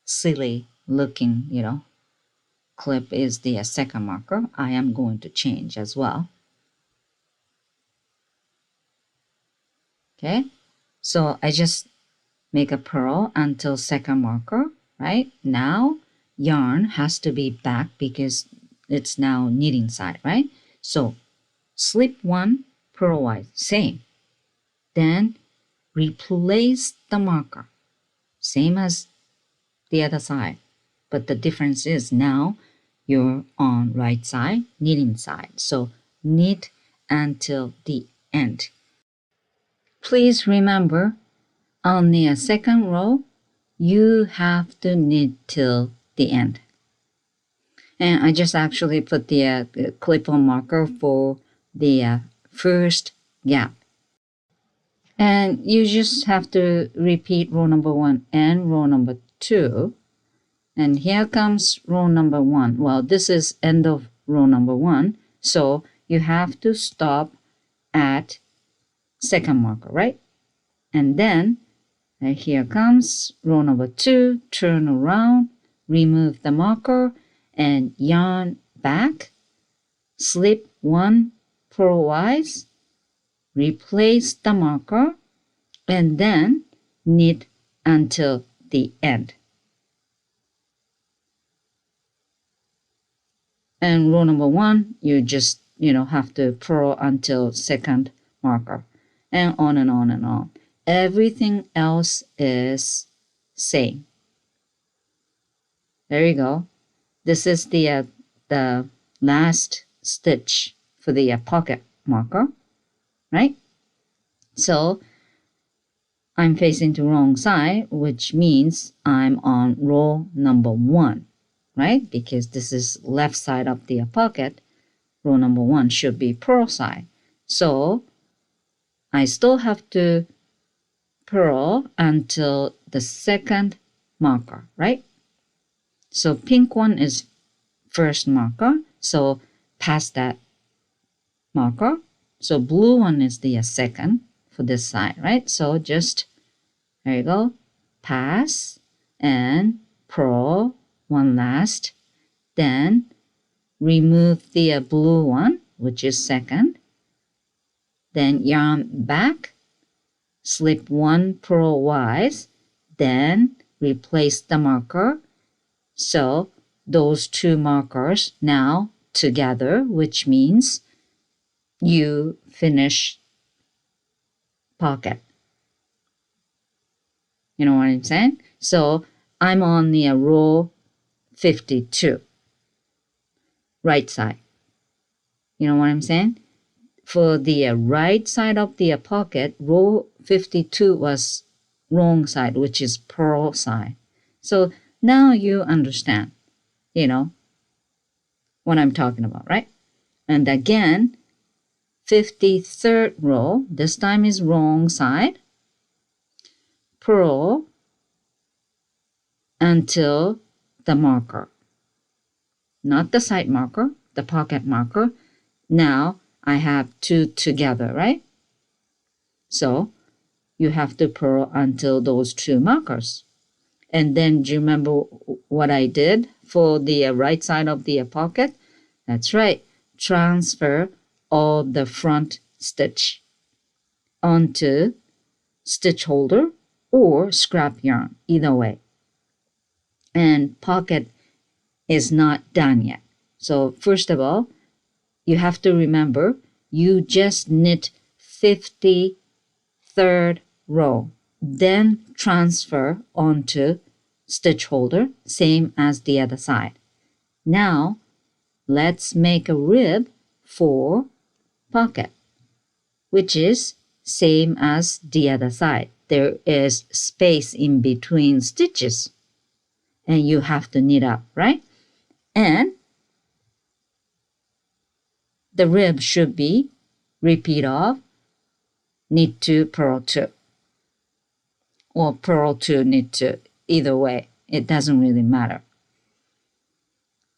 silly looking, clip is the second marker. I am going to change as well. Okay, so I just make a purl until second marker, right? Now yarn has to be back because it's now knitting side, right? So slip one, purlwise, same. Then replace the marker, same as the other side. But the difference is now you're on right side, knitting side. So knit until the end. Please remember, on the second row, you have to knit till the end. And I just actually put the clip-on marker for the first gap. And you just have to repeat row number 1 and row number 2. And here comes row number 1. Well, this is end of row number 1. So you have to stop at second marker, right? And then here comes row number 2, turn around, remove the marker, and yarn back, slip 1 purlwise, replace the marker, and then knit until the end. And row number 1, you just, have to purl until second marker, and on and on and on. Everything else is same. There you go. This is the last stitch for the pocket marker, right? So I'm facing the wrong side, which means I'm on row number 1, right? Because this is left side of the pocket. Row number 1 should be purl side. So I still have to purl until the second marker, right? So pink one is first marker, so past that marker. So blue one is the second for this side, right? So just, there you go, pass and purl one last, then remove the blue one, which is second, then yarn back, slip 1 purlwise, then replace the marker. So those 2 markers now together, which means you finish pocket. You know what I'm saying? So I'm on the row 52, right side. You know what I'm saying? For the right side of the pocket, row 52 was wrong side, which is purl side. So now you understand, what I'm talking about, right? And again, 53rd row, this time is wrong side, purl until the marker, not the side marker, the pocket marker. Now I have 2 together, right? So you have to purl until those 2 markers. And then do you remember what I did for the right side of the pocket? That's right. Transfer all the front stitch onto stitch holder or scrap yarn, either way. And pocket is not done yet. So first of all, you have to remember you just knit 53rd row, then transfer onto stitch holder, same as the other side. Now let's make a rib for pocket, which is same as the other side. There is space in between stitches and you have to knit up, right? And the rib should be repeat of knit 2, purl 2, or purl 2, knit 2. Either way, it doesn't really matter.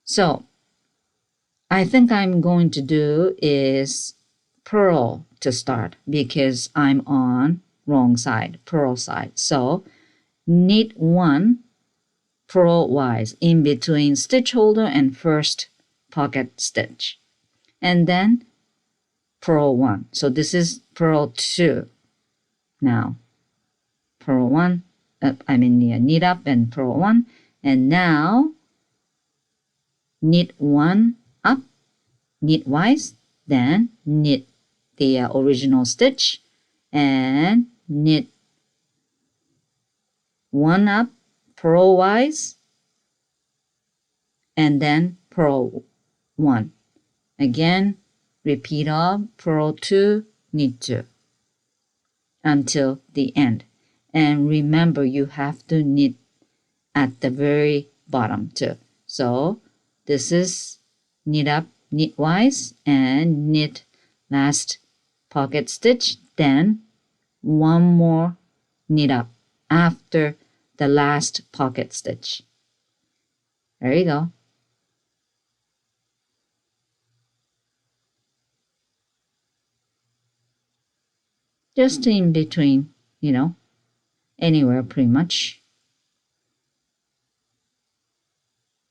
So I think I'm going to do is purl to start because I'm on wrong side, purl side. So knit 1 purlwise in between stitch holder and first pocket stitch, and then purl 1. So this is purl 2 now. Purl 1, knit up and purl 1, and now knit 1 up knitwise, then knit the original stitch and knit 1 up purlwise and then purl 1. Again, repeat of purl 2, knit 2 until the end. And remember, you have to knit at the very bottom too. So this is knit up knitwise and knit last pocket stitch, then 1 more knit up after the last pocket stitch. There you go. Just in between, anywhere pretty much.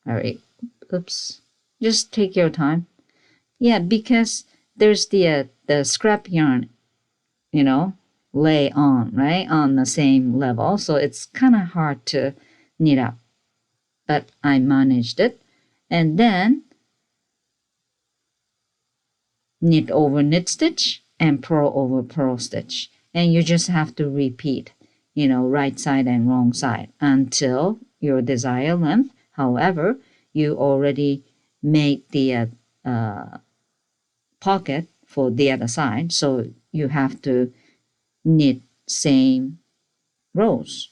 All right. Oops. Just take your time. Yeah, because there's the scrap yarn, lay on, right, on the same level. So it's kind of hard to knit up. But I managed it. And then knit over knit stitch and purl over purl stitch. And you just have to repeat, right side and wrong side until your desired length. However, you already made the pocket for the other side, so you have to knit same rows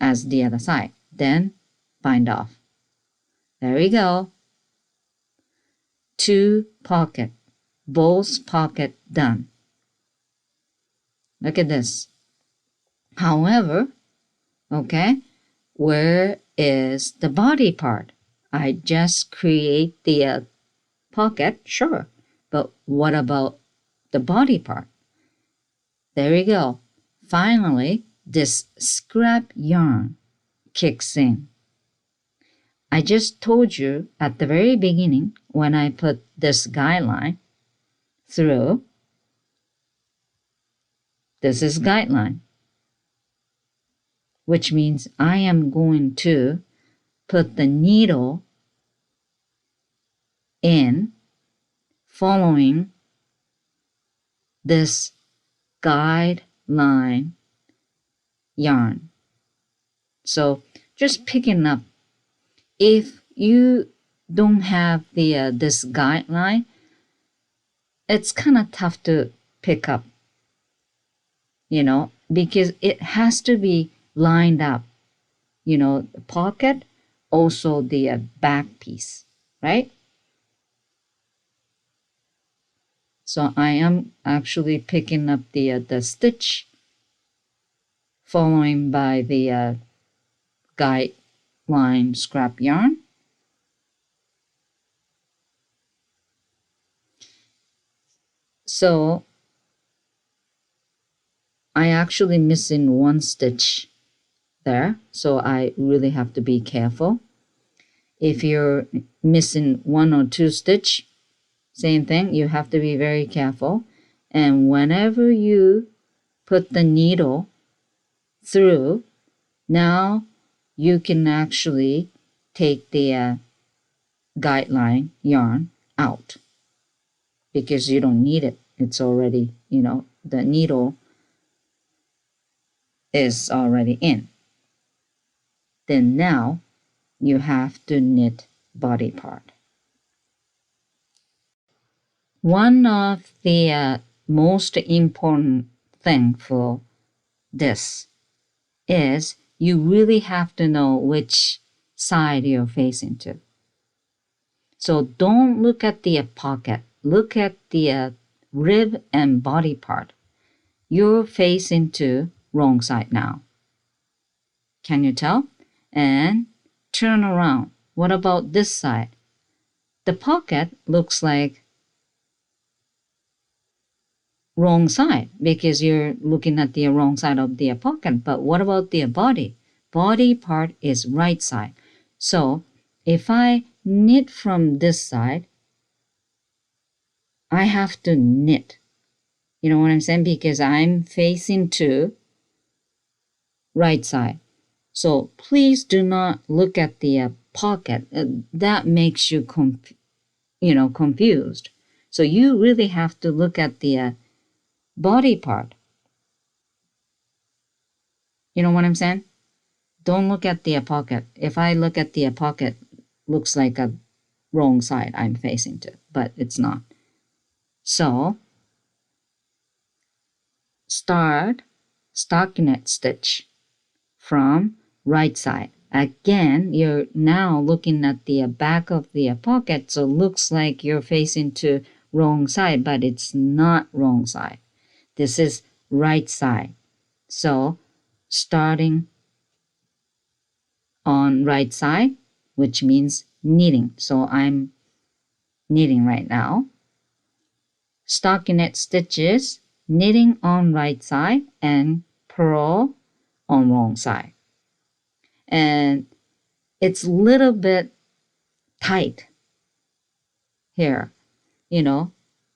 as the other side, then bind off. There we go. 2 pocket, both pocket done. Look at this. However, okay, where is the body part? I just create the pocket, sure, but what about the body part? There we go. Finally, this scrap yarn kicks in. I just told you at the very beginning when I put this guideline through, this is guideline, which means I am going to put the needle in following this guideline yarn. So just picking up. If you don't have the this guideline, it's kind of tough to pick up, because it has to be lined up, the pocket, also the back piece, right? So I am actually picking up the stitch, following by the guideline scrap yarn. So I actually missing 1 stitch there, so I really have to be careful. If you're missing 1 or 2 stitch, same thing, you have to be very careful. And whenever you put the needle through, now you can actually take the guideline yarn out because you don't need it. It's already, the needle is already in. Then now you have to knit body part. One of the most important thing for this is you really have to know which side you're facing to. So don't look at the pocket. Look at the rib and body part. You're facing to wrong side now. Can you tell? And turn around. What about this side? The pocket looks like wrong side because you're looking at the wrong side of the pocket. But what about the body? Body part is right side. So if I knit from this side, I have to knit. You know what I'm saying? Because I'm facing to right side. So please do not look at the pocket. That makes you confused. So you really have to look at the body part. You know what I'm saying? Don't look at the pocket. If I look at the pocket, looks like a wrong side I'm facing to, but it's not. So start stockinette stitch from right side. Again, you're now looking at the back of the pocket, so looks like you're facing to wrong side, but it's not wrong side. This is right side. So starting on right side, which means knitting. So I'm knitting right now. Stockinette stitches, knitting on right side and purl on wrong side. And it's a little bit tight here,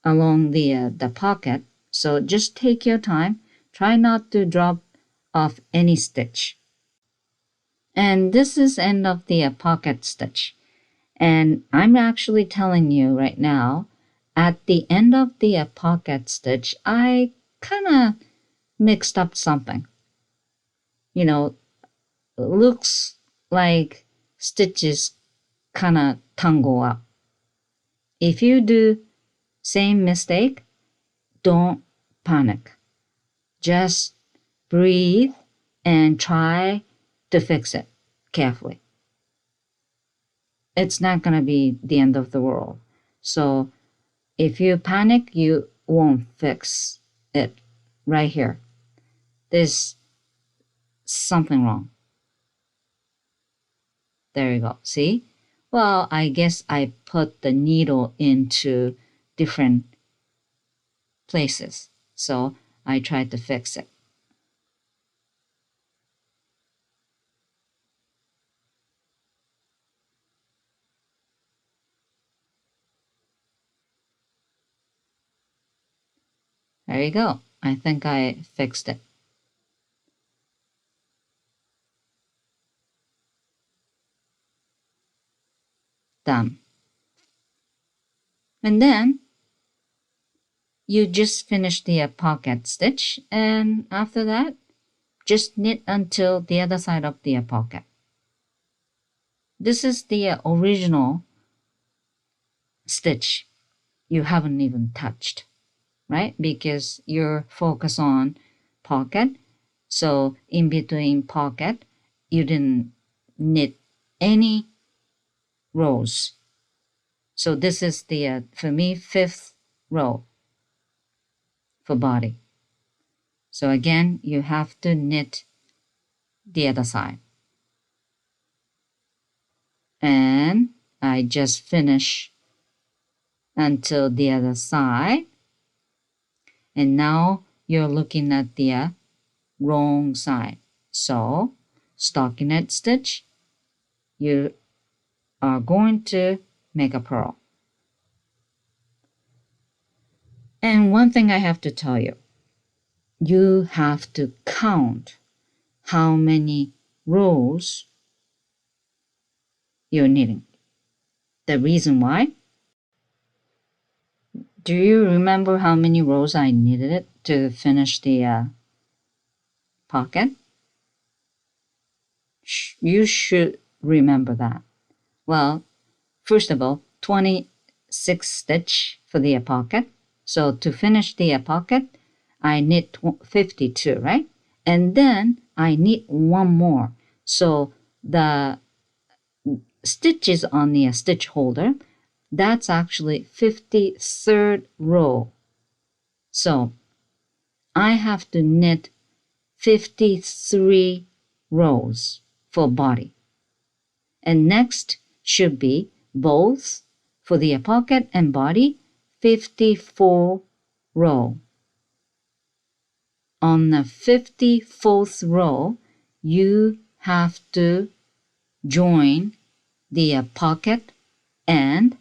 along the pocket. So just take your time. Try not to drop off any stitch. And this is end of the pocket stitch. And I'm actually telling you right now, at the end of the pocket stitch, I kind of mixed up something. Looks like stitches kind of tangle up. If you do same mistake, don't panic. Just breathe and try to fix it carefully. It's not going to be the end of the world. So if you panic, you won't fix it right here. There's something wrong. There you go. See? Well, I guess I put the needle into different places. So I tried to fix it. There you go. I think I fixed it. Done. And then you just finish the pocket stitch, and after that, just knit until the other side of the pocket. This is the original stitch you haven't even touched, right? Because you're focused on pocket. So in between pocket, you didn't knit any rows. So this is the, for me, 5th row for body. So again, you have to knit the other side. And I just finish until the other side. And now you're looking at the wrong side. So stockinette stitch, you are going to make a purl. And one thing I have to tell you, you have to count how many rows you're knitting. The reason why? Do you remember how many rows I knitted to finish the pocket? You should remember that. Well, first of all, 26 stitch for the pocket. So to finish the pocket, I knit 52, right? And then I knit one more. So the stitches on the stitch holder, that's actually 53rd row. So I have to knit 53 rows for body. And next should be both for the pocket and body, 54 row. On the 54th row, you have to join the pocket and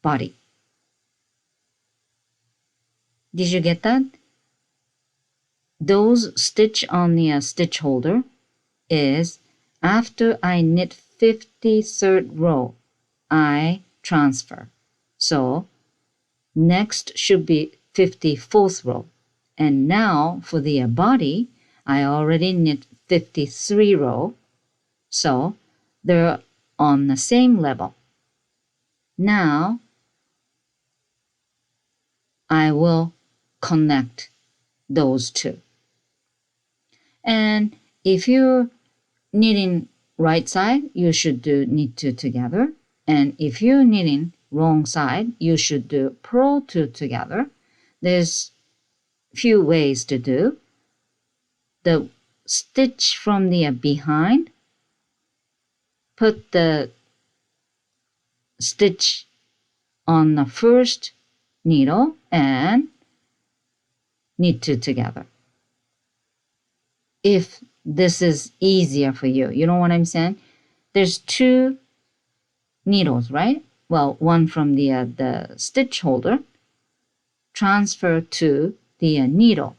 body. Did you get that? Those stitch on the stitch holder is after I knit 53rd row, I transfer. So next should be 54th row. And now for the body, I already knit 53 row. So they're on the same level. Now I will connect those two. And if you're knitting right side, you should do knit two together. And if you're knitting wrong side, you should do purl two together. There's few ways to do. The stitch from the behind, put the stitch on the first needle and knit two together. If this is easier for you, you know what I'm saying? There's two needles, right? Well, one from the stitch holder, transfer to the needle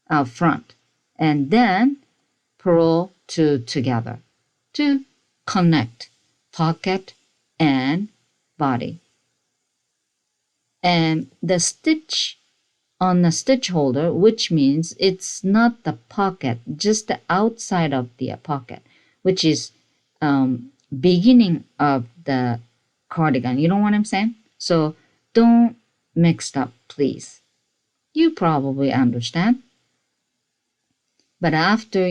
out front, and then purl two together to connect pocket and body. And the stitch on the stitch holder, which means it's not the pocket, just the outside of the pocket, which is beginning of the cardigan. You know what I'm saying? So don't mix up, please. You probably understand. But after,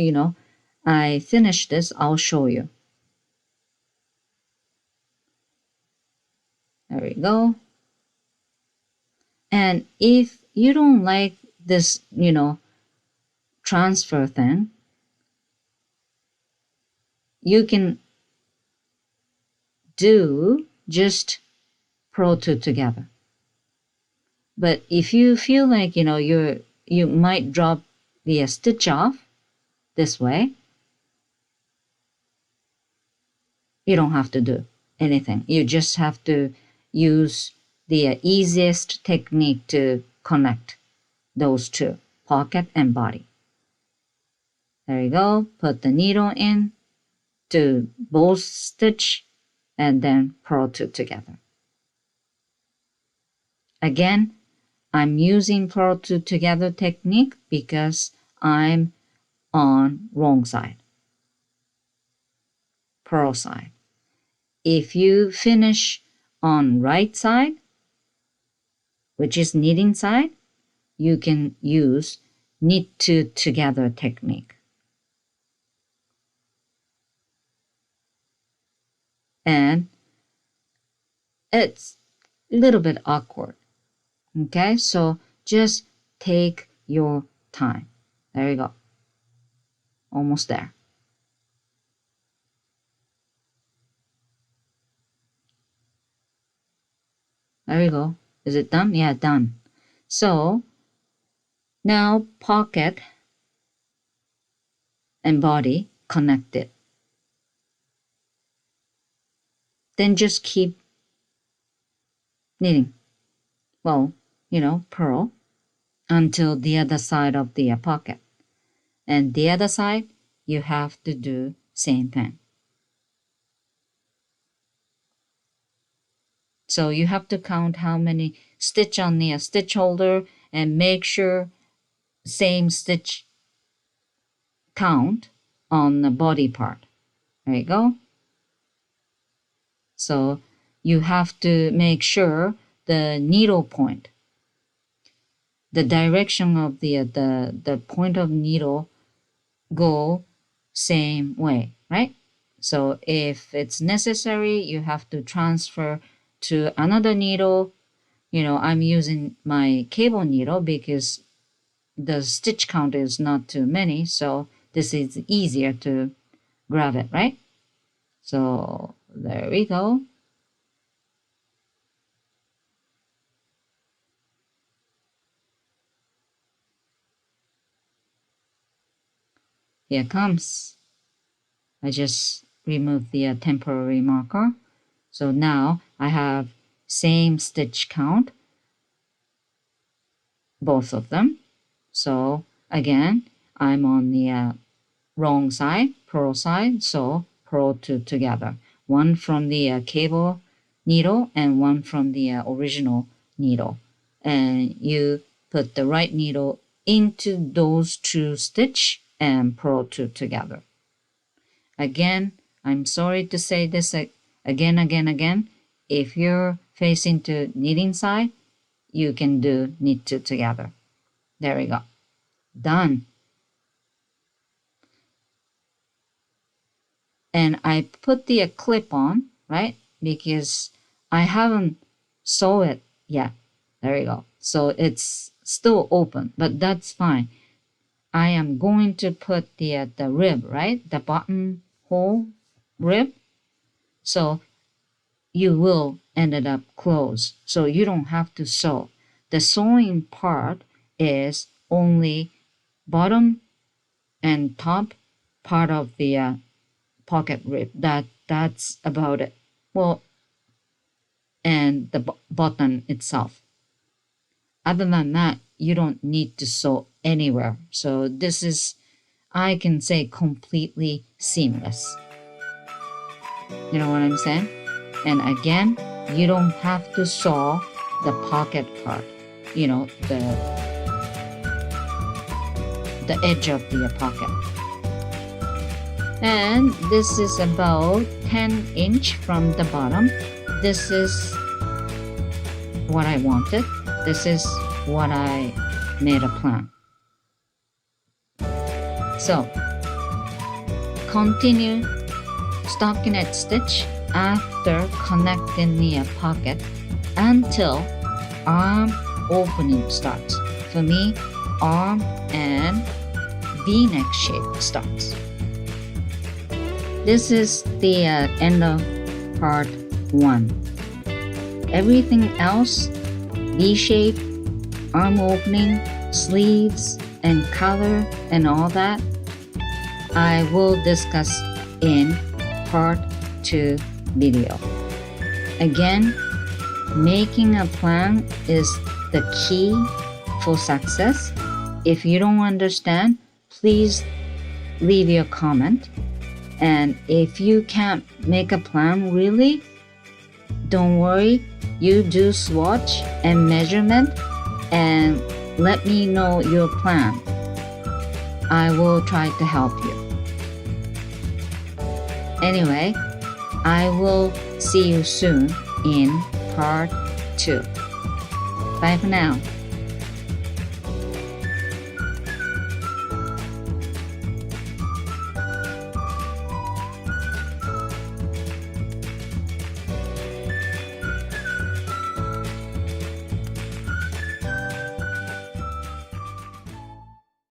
I finish this, I'll show you. There we go. And if you don't like this, transfer thing, you can do just purl two together. But if you feel like, you might drop the stitch off this way, you don't have to do anything. You just have to use the easiest technique to connect those two, pocket and body. There you go. Put the needle in to both stitch and then purl two together. Again, I'm using purl two together technique because I'm on wrong side, purl side. If you finish on right side, which is knitting side, you can use knit two together technique. And it's a little bit awkward. Okay, so just take your time. There you go. Almost there. There you go. Is it done? Yeah, done. So now pocket and body connected. Then just keep knitting. Well, purl until the other side of the pocket. And the other side, you have to do same thing. So you have to count how many stitch on the stitch holder and make sure same stitch count on the body part. There you go. So you have to make sure the needle point, the direction of the point of needle go same way, right? So if it's necessary, you have to transfer to another needle. You know, I'm using my cable needle because the stitch count is not too many, so this is easier to grab it, right? So there we go. Here comes. I just removed the temporary marker. So now I have same stitch count, both of them. So again, I'm on the wrong side, purl side, so purl two together. One from the cable needle and one from the original needle. And you put the right needle into those two stitch and purl two together. Again, I'm sorry to say this again. If you're facing to knitting side, you can do knit two together. There we go. Done. And I put the clip on, right? Because I haven't sew it yet. There we go. So it's still open, but that's fine. I am going to put the rib, right? The bottom hole rib. So you will end it up closed. So you don't have to sew. The sewing part is only bottom and top part of the pocket rib. That's about it. Well, and the button itself. Other than that, you don't need to sew anywhere. So this is, I can say, completely seamless. You know what I'm saying? And again, you don't have to sew the pocket part, you know, the edge of the pocket. And this is about 10" from the bottom. This is what I wanted. This is what I made a plan. So continue stockinette stitch after connecting the pocket until arm opening starts. For me, arm and V-neck shape starts. This is the end of part 1. Everything else, V-shape, arm opening, sleeves, and color, and all that, I will discuss in part 2 video. Again, making a plan is the key for success. If you don't understand, please leave your comment. And if you can't make a plan really, don't worry. You do swatch and measurement and let me know your plan. I will try to help you. Anyway, I will see you soon in part 2. Bye for now.